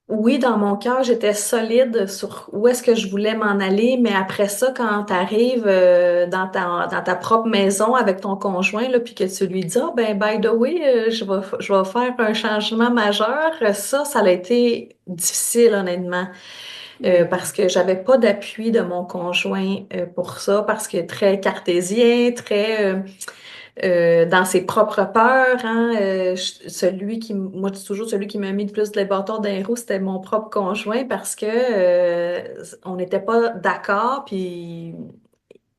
Speaker 3: oui, dans mon cœur, j'étais solide sur où est-ce que je voulais m'en aller, mais après ça, quand tu arrives dans ta propre maison avec ton conjoint, là, puis que tu lui dis, ah, ben, by the way, je vais faire un changement majeur, ça a été difficile, honnêtement. Parce
Speaker 2: Mhm.
Speaker 3: que j'avais pas d'appui de mon conjoint pour ça, parce que très cartésien, très dans ses propres peurs, hein, moi je dis toujours celui qui m'a mis le plus les bâtons dans les roues, c'était mon propre conjoint parce que on n'était pas d'accord, puis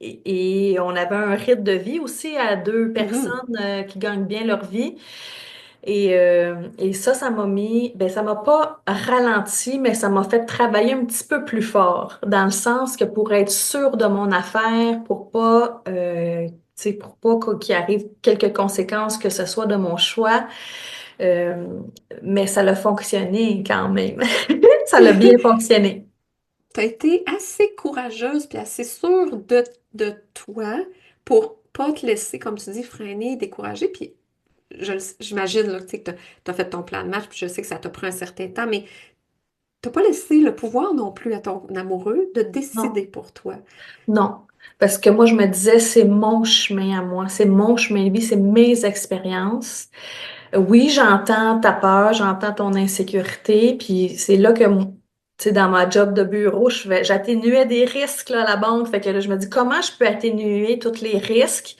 Speaker 3: et on avait un rythme de vie aussi à deux
Speaker 2: Mhm.
Speaker 3: personnes qui gagnent bien leur vie. Et ça m'a mis, ben ça m'a pas ralenti, mais ça m'a fait travailler un petit peu plus fort, dans le sens que pour être sûre de mon affaire, pour pas, tu sais, pour pas qu'il arrive quelques conséquences que ce soit de mon choix, euh, mais ça a fonctionné quand même. Ça a bien fonctionné.
Speaker 2: Tu as été assez courageuse puis assez sûre de toi pour pas te laisser, comme tu dis, freiner, décourager. Puis j'imagine là, tu sais, que tu as fait ton plan de match, puis je sais que ça t'a pris un certain temps, mais t'as pas laissé le pouvoir non plus à ton amoureux de
Speaker 3: Non,
Speaker 2: décider pour toi.
Speaker 3: non. Parce que moi, je me disais, c'est mon chemin à moi, c'est mon chemin de vie, c'est mes expériences. Oui, j'entends ta peur, j'entends ton insécurité, puis c'est là que, tu sais, dans ma job de bureau, j'atténuais des risques là, à la banque. Fait que là, je me dis, comment je peux atténuer tous les risques?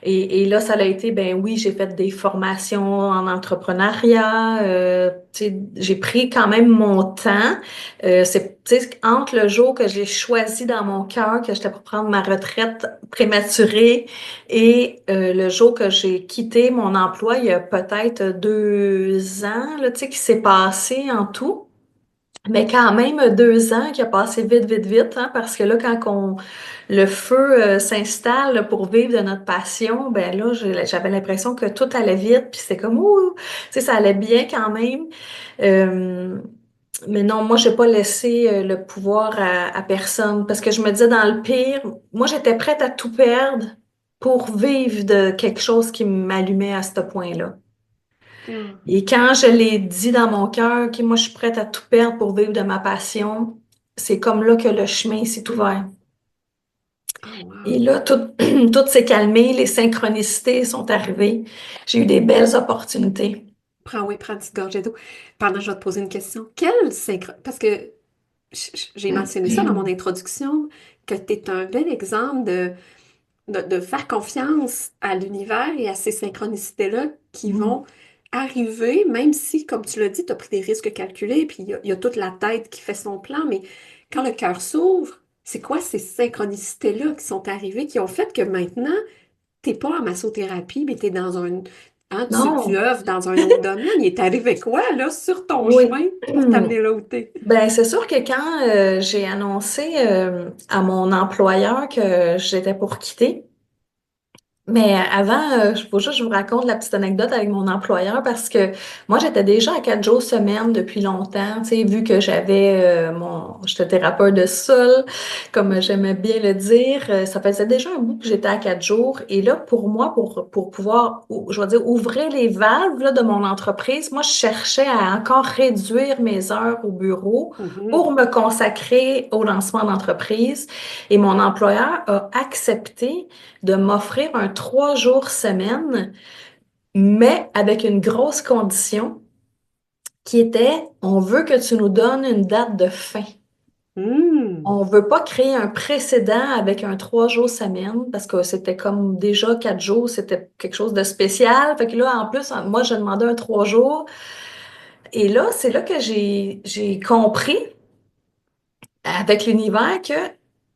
Speaker 3: Et là, ça a été, ben oui, j'ai fait des formations en entrepreneuriat. Tu sais, j'ai pris quand même mon temps. Tu sais, entre le jour que j'ai choisi dans mon cœur que j'étais pour prendre ma retraite prématurée et le jour que j'ai quitté mon emploi, il y a peut-être 2 ans, là, tu sais, qui s'est passé en tout. Mais quand même 2 ans qui a passé vite, vite, vite, hein, parce que là, le feu s'installe là, pour vivre de notre passion, ben là, j'avais l'impression que tout allait vite, puis c'était comme, ouh, tu sais, ça allait bien quand même. Euh, mais non, moi, j'ai pas laissé le pouvoir à personne, parce que je me disais, dans le pire, moi, j'étais prête à tout perdre pour vivre de quelque chose qui m'allumait à ce point-là.
Speaker 2: Ah,
Speaker 3: Et quand je l'ai dit dans mon cœur, que moi, je suis prête à tout perdre pour vivre de ma passion, c'est comme là que le chemin s'est ouvert.
Speaker 2: ah,
Speaker 3: Et
Speaker 2: wow.
Speaker 3: là, tout s'est calmé, les synchronicités sont arrivées. J'ai eu des belles opportunités.
Speaker 2: Oui, prends une petite gorgée d'eau. Pendant, je vais te poser une question. Quel synchro... Parce que j'ai mentionné ça dans mon introduction, que tu es un bel exemple de faire confiance à l'univers et à ces synchronicités-là qui vont arriver, même si, comme tu l'as dit, tu as pris des risques calculés, puis il y a toute la tête qui fait son plan, mais quand le cœur s'ouvre, c'est quoi ces synchronicités-là qui sont arrivées, qui ont fait que maintenant, t'es pas en massothérapie, mais t'es dans un... Hein, tu
Speaker 3: Non,
Speaker 2: œuvres dans un autre domaine. Il est arrivé quoi, là, sur ton
Speaker 3: oui.
Speaker 2: chemin pour t'amener là où t'es?
Speaker 3: Ben, c'est sûr que quand j'ai annoncé à mon employeur que j'étais pour quitter, mais avant, faut juste que je vous raconte la petite anecdote avec mon employeur parce que moi, j'étais déjà à 4 jours semaine depuis longtemps, tu sais, vu que j'étais thérapeute de sol, comme j'aimais bien le dire, ça faisait déjà un bout que j'étais à 4 jours. Et là, pour moi, pour pouvoir, je vais dire, ouvrir les valves là, de mon entreprise, moi, je cherchais à encore réduire mes heures au bureau pour
Speaker 2: Mhm.
Speaker 3: me consacrer au lancement d'entreprise. Et mon employeur a accepté de m'offrir un 3 jours semaine, mais avec une grosse condition qui était, on veut que tu nous donnes une date de fin.
Speaker 2: Hmm.
Speaker 3: On veut pas créer un précédent avec un 3 jours semaine parce que c'était comme déjà 4 jours, c'était quelque chose de spécial. Fait que là, en plus, moi, je demandais un 3 jours. Et là, c'est là que j'ai compris avec l'univers que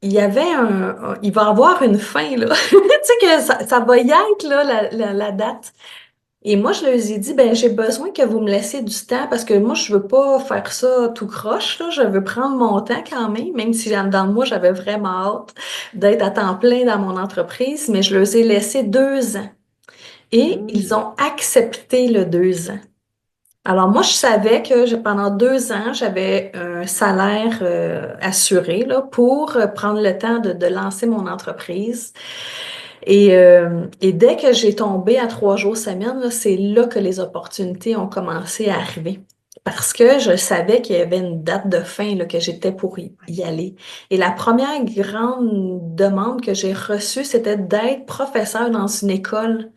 Speaker 3: il va y avoir une fin, là. Tu sais que ça va y être, là, la date. Et moi, je leur ai dit, ben, j'ai besoin que vous me laissiez du temps parce que moi, je veux pas faire ça tout croche, là. Je veux prendre mon temps quand même si dans le mois, j'avais vraiment hâte d'être à temps plein dans mon entreprise, mais je leur ai laissé 2 ans. Et ils
Speaker 2: Hmm.
Speaker 3: ont accepté le 2 ans. Alors moi, je savais que pendant 2 ans, j'avais un salaire assuré là, pour prendre le temps de lancer mon entreprise. Et dès que j'ai tombé à 3 jours semaine, là, c'est là que les opportunités ont commencé à arriver. Parce que je savais qu'il y avait une date de fin, là, que j'étais pour y aller. Et la première grande demande que j'ai reçue, c'était d'être professeur dans une école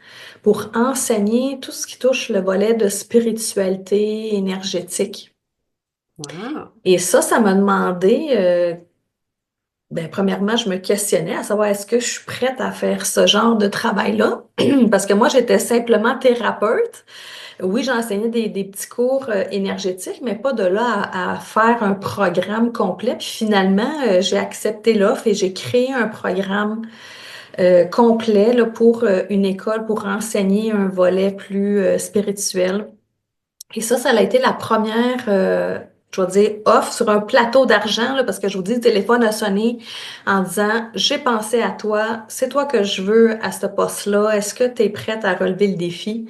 Speaker 3: pour enseigner tout ce qui touche le volet de spiritualité énergétique.
Speaker 2: Wow.
Speaker 3: Et ça m'a demandé, ben, premièrement, je me questionnais à savoir est-ce que je suis prête à faire ce genre de travail-là? Parce que moi, j'étais simplement thérapeute. Oui, j'enseignais des petits cours énergétiques, mais pas de là à faire un programme complet. Puis finalement, j'ai accepté l'offre et j'ai créé un programme complet là, pour une école pour enseigner un volet plus spirituel. Et ça a été la première, je vais dire, offre sur un plateau d'argent, là, parce que je vous dis, le téléphone a sonné en disant, j'ai pensé à toi, c'est toi que je veux à ce poste-là, est-ce que tu es prête à relever le défi?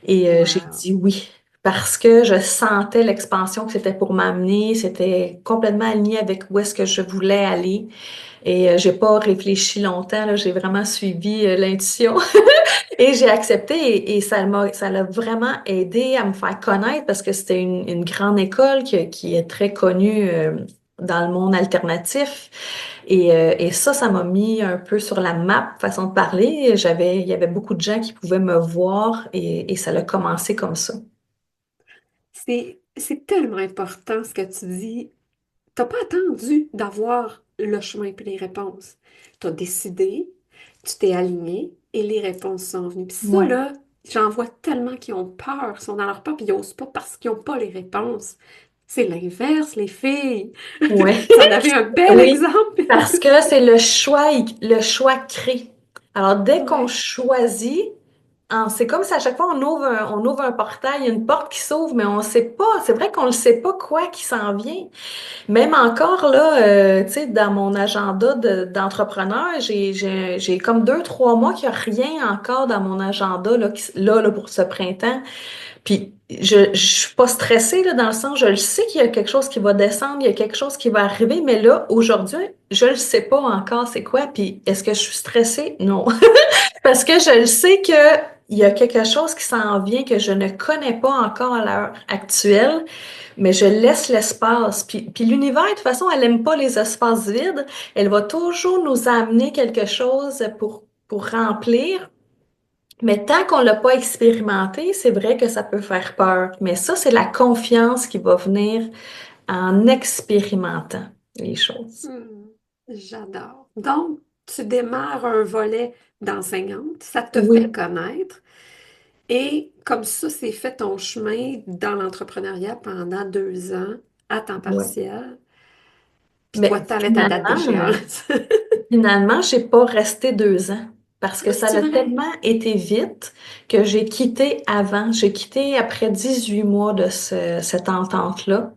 Speaker 3: Et j'ai
Speaker 2: Wow.
Speaker 3: dit oui, parce que je sentais l'expansion que c'était pour m'amener, c'était complètement aligné avec où est-ce que je voulais aller. Et j'ai pas réfléchi longtemps, là, j'ai vraiment suivi l'intuition. Et j'ai accepté et ça l'a vraiment aidé à me faire connaître parce que c'était une grande école qui est très connue dans le monde alternatif. Et ça m'a mis un peu sur la map, façon de parler. Il y avait beaucoup de gens qui pouvaient me voir et ça a commencé comme ça.
Speaker 2: C'est tellement important ce que tu dis. T'as pas attendu d'avoir le chemin et les réponses. Tu as décidé,
Speaker 4: tu t'es aligné et les réponses sont venues. Puis ça,
Speaker 3: Ouais.
Speaker 4: là, j'en vois tellement qui ont peur, sont dans leur peur, puis ils n'osent pas parce qu'ils n'ont pas les réponses. C'est l'inverse, les filles.
Speaker 3: Ouais.
Speaker 4: Vous en avez un bel
Speaker 3: Oui,
Speaker 4: exemple.
Speaker 3: parce que c'est le choix crée. Alors, dès qu'on
Speaker 4: Ouais.
Speaker 3: choisit, c'est comme si à chaque fois on ouvre un portail, il y a une porte qui s'ouvre, mais on sait pas, c'est vrai qu'on ne sait pas quoi qui s'en vient. Même encore là, tu sais, dans mon agenda d'entrepreneur, j'ai comme 2, 3 mois qu'il n'y a rien encore dans mon agenda là, pour ce printemps. Puis je suis pas stressée là, dans le sens, je le sais qu'il y a quelque chose qui va descendre, il y a quelque chose qui va arriver, mais là, aujourd'hui, je le sais pas encore c'est quoi. Puis est-ce que je suis stressée? Non. Parce que je le sais que il y a quelque chose qui s'en vient que je ne connais pas encore à l'heure actuelle, mais je laisse l'espace. Puis l'univers, de toute façon, elle aime pas les espaces vides. Elle va toujours nous amener quelque chose pour remplir. Mais tant qu'on l'a pas expérimenté, c'est vrai que ça peut faire peur. Mais ça, c'est la confiance qui va venir en expérimentant les choses.
Speaker 4: Hmm, j'adore. Donc, tu démarres un volet d'enseignante, ça te fait
Speaker 3: Oui,
Speaker 4: connaître. Et comme ça, c'est fait ton chemin dans l'entrepreneuriat pendant 2 ans à temps
Speaker 3: oui.
Speaker 4: partiel. Puis toi,
Speaker 3: Mais
Speaker 4: tu avais ta date d'échéance.
Speaker 3: finalement, j'ai pas resté 2 ans parce que ça
Speaker 4: C'est
Speaker 3: a
Speaker 4: vrai.
Speaker 3: tellement été vite que j'ai quitté avant. J'ai quitté après 18 mois de cette entente-là.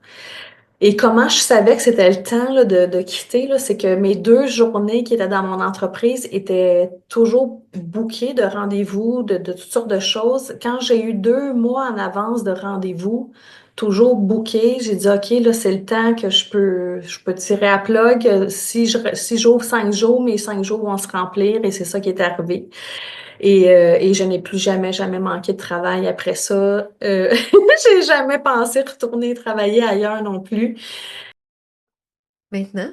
Speaker 3: Et comment je savais que c'était le temps là, de quitter, là, c'est que mes 2 journées qui étaient dans mon entreprise étaient toujours bookées de rendez-vous, de toutes sortes de choses. Quand j'ai eu 2 mois en avance de rendez-vous, toujours bookés, j'ai dit, OK, là, c'est le temps que je peux tirer à plug. Si j'ouvre 5 jours, mes 5 jours vont se remplir et c'est ça qui est arrivé. Et je n'ai plus jamais, jamais manqué de travail après ça. J'ai jamais pensé retourner travailler ailleurs non plus.
Speaker 2: Maintenant,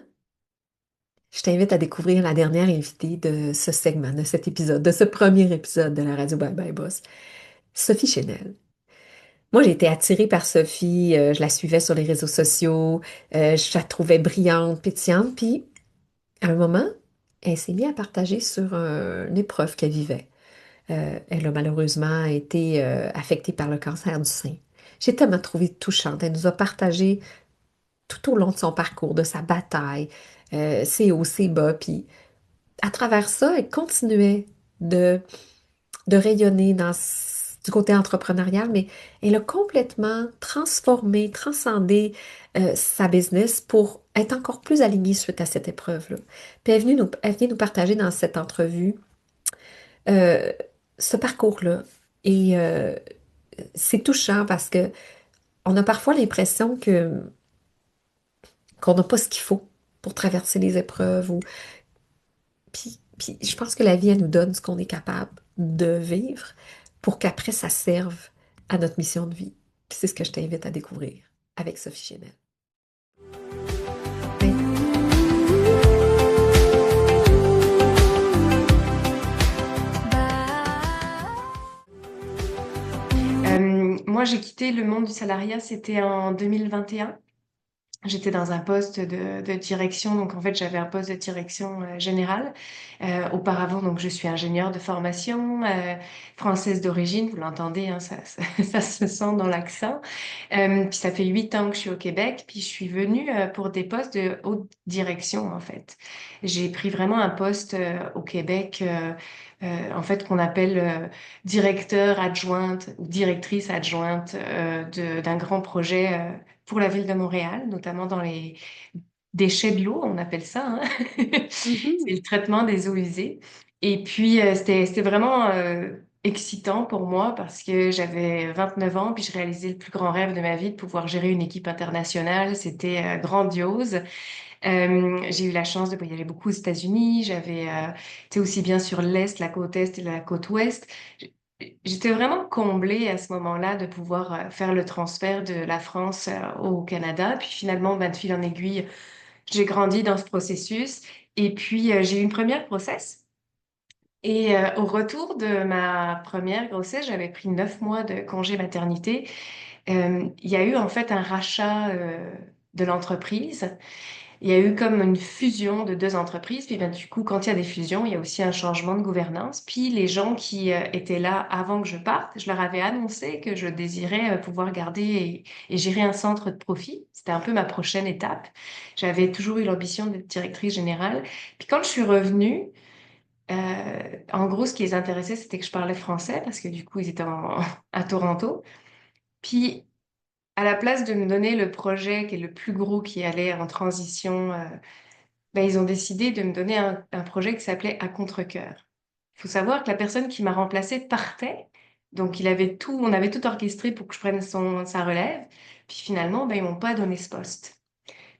Speaker 2: je t'invite à découvrir la dernière invitée de ce segment, de cet épisode, de ce premier épisode de la radio Bye Bye Boss, Sophie Chenel. Moi, j'ai été attirée par Sophie, je la suivais sur les réseaux sociaux, je la trouvais brillante, pétillante, puis à un moment, elle s'est mise à partager sur une épreuve qu'elle vivait. Elle a malheureusement été affectée par le cancer du sein. J'ai tellement trouvé touchante. Elle nous a partagé tout au long de son parcours, de sa bataille, ses hauts, ses bas, puis à travers ça, elle continuait de, de rayonner du côté entrepreneurial, mais elle a complètement transformé, transcendé sa business pour être encore plus alignée suite à cette épreuve-là. Puis elle est venue nous partager dans cette entrevue euh, ce parcours-là. Et c'est touchant parce que on a parfois l'impression qu'on n'a pas ce qu'il faut pour traverser les épreuves puis je pense que la vie, elle nous donne ce qu'on est capable de vivre pour qu'après, ça serve à notre mission de vie. Puis c'est ce que je t'invite à découvrir avec Sophie Chénel. Ben,
Speaker 5: Moi, j'ai quitté le monde du salariat, c'était en 2021. J'étais dans un poste de direction, donc en fait j'avais un poste de direction générale. Auparavant, donc je suis ingénieure de formation, française d'origine, vous l'entendez, hein, ça se sent dans l'accent. Puis ça fait 8 ans que je suis au Québec, puis je suis venue pour des postes de haute direction en fait. J'ai pris vraiment un poste au Québec, en fait qu'on appelle directeur adjointe ou directrice adjointe d'un grand projet. Pour la ville de Montréal, notamment dans les déchets bio, on appelle ça, hein. C'est
Speaker 4: Mhm.
Speaker 5: le traitement des eaux usées. Et puis, c'était vraiment excitant pour moi parce que j'avais 29 ans, puis je réalisais le plus grand rêve de ma vie de pouvoir gérer une équipe internationale. C'était grandiose. J'ai eu la chance de voyager beaucoup aux États-Unis. J'avais été aussi bien sur l'Est, la côte Est et la côte Ouest. J'étais vraiment comblée à ce moment-là de pouvoir faire le transfert de la France au Canada. Puis finalement, ben, de fil en aiguille, j'ai grandi dans ce processus. Et puis, j'ai eu une première grossesse. Et au retour de ma première grossesse, j'avais pris 9 mois de congé maternité. Il y a eu en fait un rachat de l'entreprise. Il y a eu comme une fusion de deux entreprises. Puis ben, du coup, quand il y a des fusions, il y a aussi un changement de gouvernance. Puis les gens qui étaient là avant que je parte, je leur avais annoncé que je désirais pouvoir garder et gérer un centre de profit. C'était un peu ma prochaine étape. J'avais toujours eu l'ambition d'être directrice générale. Puis quand je suis revenue, en gros, ce qui les intéressait, c'était que je parlais français parce que du coup, ils étaient à Toronto. Puis à la place de me donner le projet qui est le plus gros qui allait en transition, ben, ils ont décidé de me donner un projet qui s'appelait À contre-cœur. Il faut savoir que la personne qui m'a remplacée partait, donc on avait tout orchestré pour que je prenne sa relève, puis finalement, ben, ils m'ont pas donné ce poste.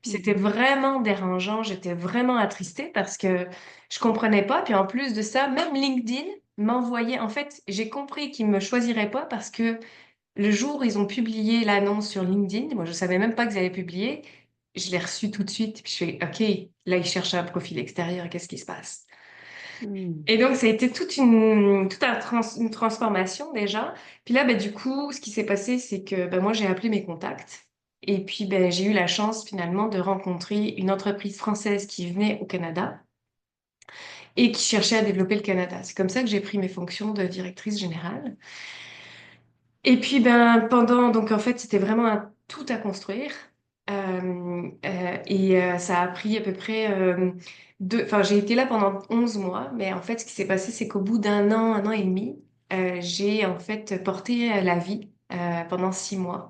Speaker 5: Puis c'était vraiment dérangeant, j'étais vraiment attristée parce que je comprenais pas, puis en plus de ça, même LinkedIn m'envoyait, en fait, j'ai compris qu'ils me choisiraient pas parce que le jour où ils ont publié l'annonce sur LinkedIn, moi je savais même pas qu'ils allaient publier, je l'ai reçu tout de suite. Puis je fais, OK, là ils cherchent un profil extérieur, qu'est-ce qui se passe?
Speaker 4: Hmm.
Speaker 5: Et donc ça a été une transformation déjà. Puis là, ben, du coup, ce qui s'est passé, c'est que ben, moi j'ai appelé mes contacts. Et puis ben, j'ai eu la chance finalement de rencontrer une entreprise française qui venait au Canada et qui cherchait à développer le Canada. C'est comme ça que j'ai pris mes fonctions de directrice générale. Et puis, ben, donc en fait, c'était vraiment un tout à construire. Ça a pris à peu près enfin, j'ai été là pendant 11 mois, mais en fait, ce qui s'est passé, c'est qu'au bout un an et demi, j'ai en fait porté la vie pendant 6 mois.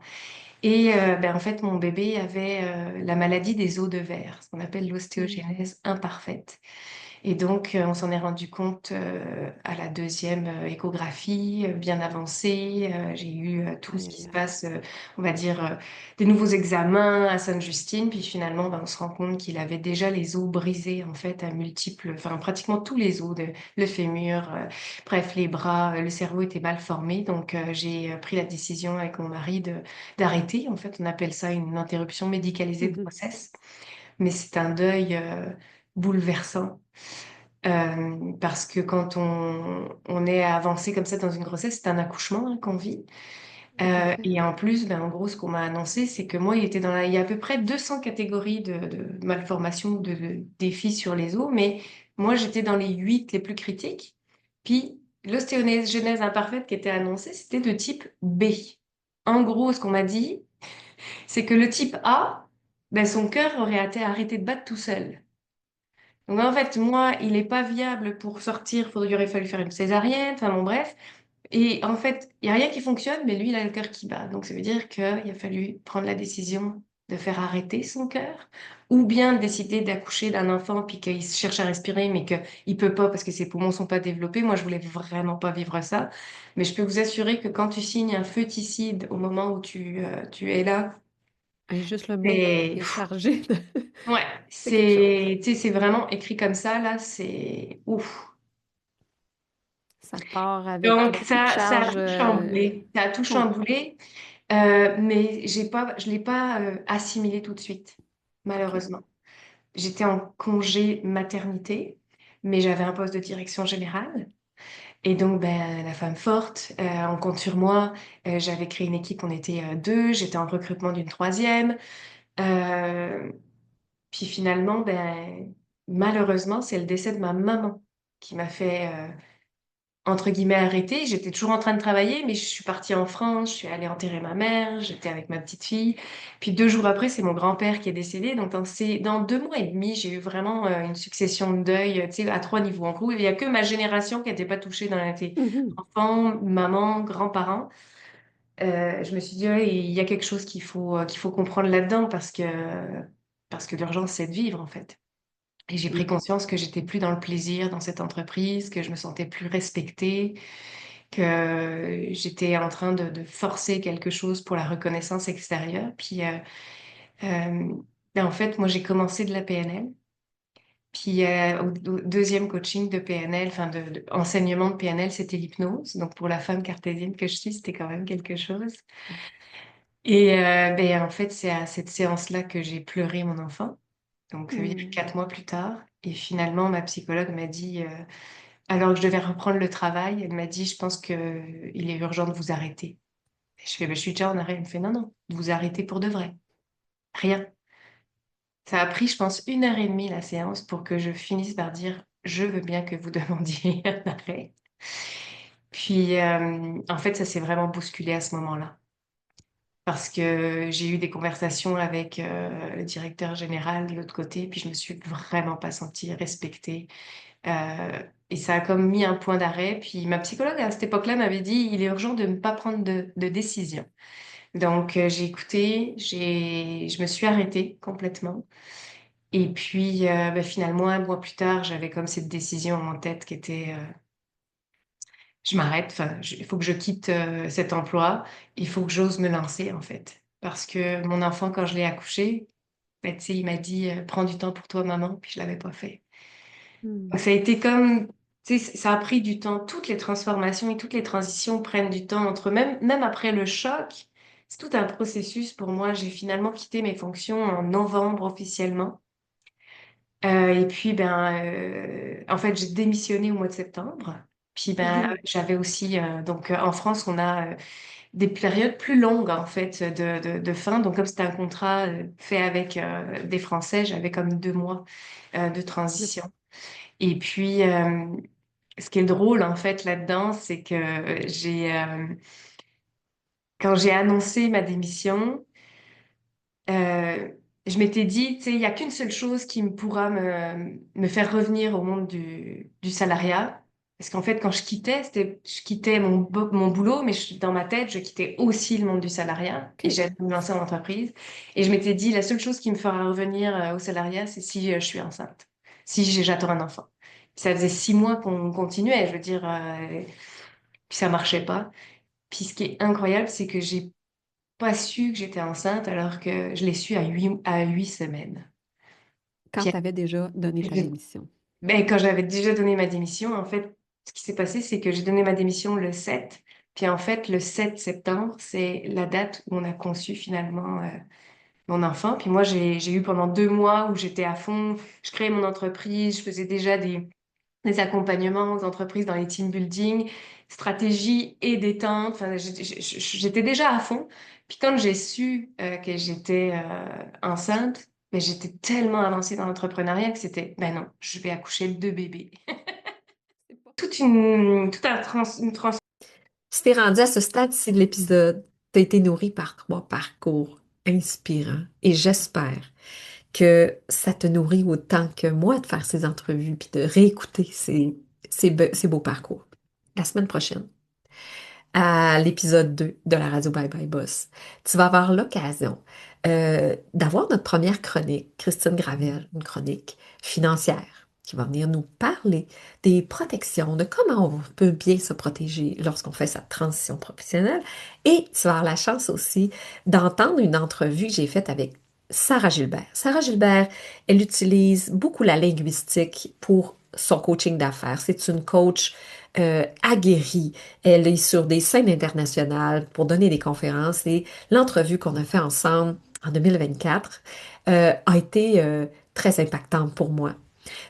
Speaker 5: Ben, en fait, mon bébé avait la maladie des os de verre, ce qu'on appelle l'ostéogenèse imparfaite. Et donc, on s'en est rendu compte à la deuxième échographie, bien avancée. J'ai eu tout ce
Speaker 4: Aïe,
Speaker 5: qui
Speaker 4: aïe,
Speaker 5: se
Speaker 4: aïe.
Speaker 5: passe, on va dire, des nouveaux examens à Sainte-Justine. Puis finalement, ben, on se rend compte qu'il avait déjà les os brisés, en fait, à multiples, enfin, pratiquement tous les os, le fémur, bref, les bras, le cerveau était mal formé. Donc, j'ai pris la décision avec mon mari d'arrêter. En fait, on appelle ça une interruption médicalisée de
Speaker 4: Mhm.
Speaker 5: grossesse. Mais c'est un deuil bouleversant. Parce que quand on est avancé comme ça dans une grossesse, c'est un accouchement hein, qu'on vit.
Speaker 4: Tout à fait.
Speaker 5: Et en plus, ben, en gros, ce qu'on m'a annoncé, c'est que moi, il y a à peu près 200 catégories de malformations, de défis sur les os, mais moi, j'étais dans les 8 les plus critiques. Puis, l'ostéogenèse imparfaite qui était annoncée, c'était de type B. En gros, ce qu'on m'a dit, c'est que le type A, ben, son cœur aurait été arrêté de battre tout seul. Donc en fait, moi, il n'est pas viable pour sortir, il aurait fallu faire une césarienne, enfin bon bref. Et en fait, il n'y a rien qui fonctionne, mais lui, il a le cœur qui bat. Donc ça veut dire qu'il a fallu prendre la décision de faire arrêter son cœur, ou bien décider d'accoucher d'un enfant, puis qu'il cherche à respirer, mais qu'il ne peut pas parce que ses poumons ne sont pas développés. Moi, je voulais vraiment pas vivre ça. Mais je peux vous assurer que quand tu signes un fœticide au moment où tu es là,
Speaker 4: Et juste le mot
Speaker 5: c'est...
Speaker 4: est chargé de...
Speaker 5: Ouais,
Speaker 4: C'est quelque chose.
Speaker 5: tu sais, c'est vraiment écrit comme ça, là, c'est ouf.
Speaker 4: Ça part avec
Speaker 5: Donc,
Speaker 4: beaucoup de
Speaker 5: ça a
Speaker 4: charges.
Speaker 5: tout chamboulé. Ça a tout
Speaker 4: Ouais.
Speaker 5: chamboulé, mais je l'ai pas assimilé tout de suite,
Speaker 4: OK.
Speaker 5: malheureusement. J'étais en congé maternité, mais j'avais un poste de direction générale. Et donc, ben, la femme forte, on compte sur moi. J'avais créé une équipe, on était deux. J'étais en recrutement d'une troisième. Euh, Puis finalement, ben, malheureusement, c'est le décès de ma maman qui m'a fait entre guillemets arrêtée. J'étais toujours en train de travailler, mais je suis partie en France, je suis allée enterrer ma mère, j'étais avec ma petite fille. Puis 2 jours après, c'est mon grand-père qui est décédé. Donc dans 2 mois et demi, j'ai eu vraiment une succession de deuil, tu sais, à 3 niveaux. En gros, il n'y a que ma génération qui n'était pas touchée dans la télé.
Speaker 4: Mhm.
Speaker 5: Enfants, maman, grands-parents. Je me suis dit, ouais, il y a quelque chose qu'il faut comprendre là-dedans parce que l'urgence, c'est de vivre, en fait. Et j'ai pris conscience que j'étais plus dans le plaisir dans cette entreprise, que je me sentais plus respectée, que j'étais en train de forcer quelque chose pour la reconnaissance extérieure. Puis, euh, ben, en fait, moi, j'ai commencé de la PNL. Puis, au deuxième coaching de PNL, enfin, enseignement de PNL, c'était l'hypnose. Donc, pour la femme cartésienne que je suis, c'était quand même quelque chose. Et ben, en fait, c'est à cette séance-là que j'ai pleuré mon enfant. Donc, ça veut dire
Speaker 4: Mhm.
Speaker 5: 4 mois plus tard. Et finalement, ma psychologue m'a dit, alors que je devais reprendre le travail, elle m'a dit, je pense que il est urgent de vous arrêter. Et je fais, ben, je suis déjà en arrêt. Elle me fait, non, non, vous arrêtez pour de vrai. Rien. Ça a pris, je pense, 1 heure et demie la séance pour que je finisse par dire, je veux bien que vous demandiez un arrêt. Puis, en fait, ça s'est vraiment bousculé à ce moment-là. Parce que j'ai eu des conversations avec le directeur général de l'autre côté, puis je me suis vraiment pas sentie respectée. Et ça a comme mis un point d'arrêt. Puis ma psychologue à cette époque-là m'avait dit, il est urgent de ne pas prendre de décision. Donc j'ai écouté, je me suis arrêtée complètement. Et puis finalement, un mois plus tard, j'avais comme cette décision en tête qui était, je m'arrête, enfin, il faut que je quitte cet emploi, il faut que j'ose me lancer en fait. Parce que mon enfant, quand je l'ai accouché, ben, tu sais, il m'a dit, prends du temps pour toi, maman, puis je l'avais pas fait.
Speaker 4: Hmm.
Speaker 5: Donc, ça a été comme, tu sais, ça a pris du temps. Toutes les transformations et toutes les transitions prennent du temps entre même après le choc. C'est tout un processus pour moi. J'ai finalement quitté mes fonctions en novembre officiellement. Et puis, en fait, j'ai démissionné au mois de septembre. Puis,
Speaker 4: Mhm.
Speaker 5: j'avais aussi, donc, en France, on a des périodes plus longues, en fait, de fin. Donc, comme c'était un contrat fait avec des Français, j'avais comme 2 mois de transition. Et puis, ce qui est drôle, en fait, là-dedans, c'est que quand j'ai annoncé ma démission, euh, je m'étais dit, tu sais, il n'y a qu'une seule chose qui me pourra me faire revenir au monde du salariat. Parce qu'en fait, quand je quittais mon boulot, mais dans ma tête, je quittais aussi le monde du salariat et
Speaker 2: OK.
Speaker 5: j'allais me lancer en entreprise. Et je m'étais dit, la seule chose qui me fera revenir au salariat, c'est si je suis enceinte, si j'attends un enfant. Ça faisait 6 mois qu'on continuait, je veux dire, puis ça marchait pas. Puis ce qui est incroyable, c'est que j'ai pas su que j'étais enceinte alors que je l'ai su à 8 semaines.
Speaker 4: Quand
Speaker 5: Puis
Speaker 4: tu avais déjà donné ta démission.
Speaker 5: quand j'avais déjà donné ma démission, en fait, ce qui s'est passé, c'est que j'ai donné ma démission le 7. Puis en fait, le 7 septembre, c'est la date où on a conçu finalement mon enfant. Puis moi, j'ai eu pendant 2 mois où j'étais à fond. Je créais mon entreprise, je faisais déjà des accompagnements aux entreprises dans les team building, stratégie et détente. Enfin, j'étais déjà à fond. Puis quand j'ai su que j'étais enceinte, ben, j'étais tellement avancée dans l'entrepreneuriat que c'était, ben non, je vais accoucher de 2 bébés. Une trans.
Speaker 2: Si t'es rendu à ce stade-ci de l'épisode, t'as été nourri par 3 parcours inspirants et j'espère que ça te nourrit autant que moi de faire ces entrevues puis de réécouter ces beaux parcours. La semaine prochaine, à l'épisode 2 de la radio Bye Bye Boss, tu vas avoir l'occasion d'avoir notre première chronique, Christine Gravel, une chronique financière, qui va venir nous parler des protections, de comment on peut bien se protéger lorsqu'on fait sa transition professionnelle. Et tu vas avoir la chance aussi d'entendre une entrevue que j'ai faite avec Sarah Gilbert. Sarah Gilbert, elle utilise beaucoup la linguistique pour son coaching d'affaires. C'est une coach aguerrie. Elle est sur des scènes internationales pour donner des conférences et l'entrevue qu'on a fait ensemble en 2024 a été très impactante pour moi.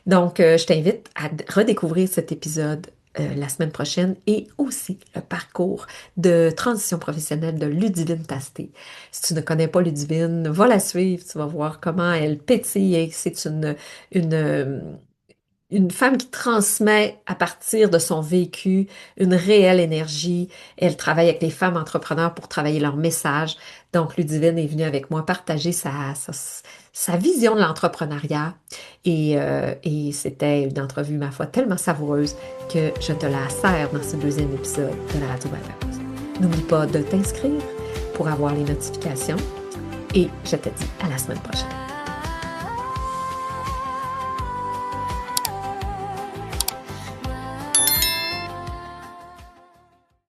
Speaker 2: Donc, je t'invite à redécouvrir cet épisode la semaine prochaine et aussi le parcours de transition professionnelle de Ludivine Tasté. Si tu ne connais pas Ludivine, va la suivre, tu vas voir comment elle pétille et c'est une femme qui transmet à partir de son vécu une réelle énergie. Elle travaille avec les femmes entrepreneurs pour travailler leur message. Donc, Ludivine est venue avec moi partager sa vision de l'entrepreneuriat. Et c'était une entrevue, ma foi, tellement savoureuse que je te la sers dans ce deuxième épisode de la Radio Bye. N'oublie pas de t'inscrire pour avoir les notifications. Et je te dis à la semaine prochaine.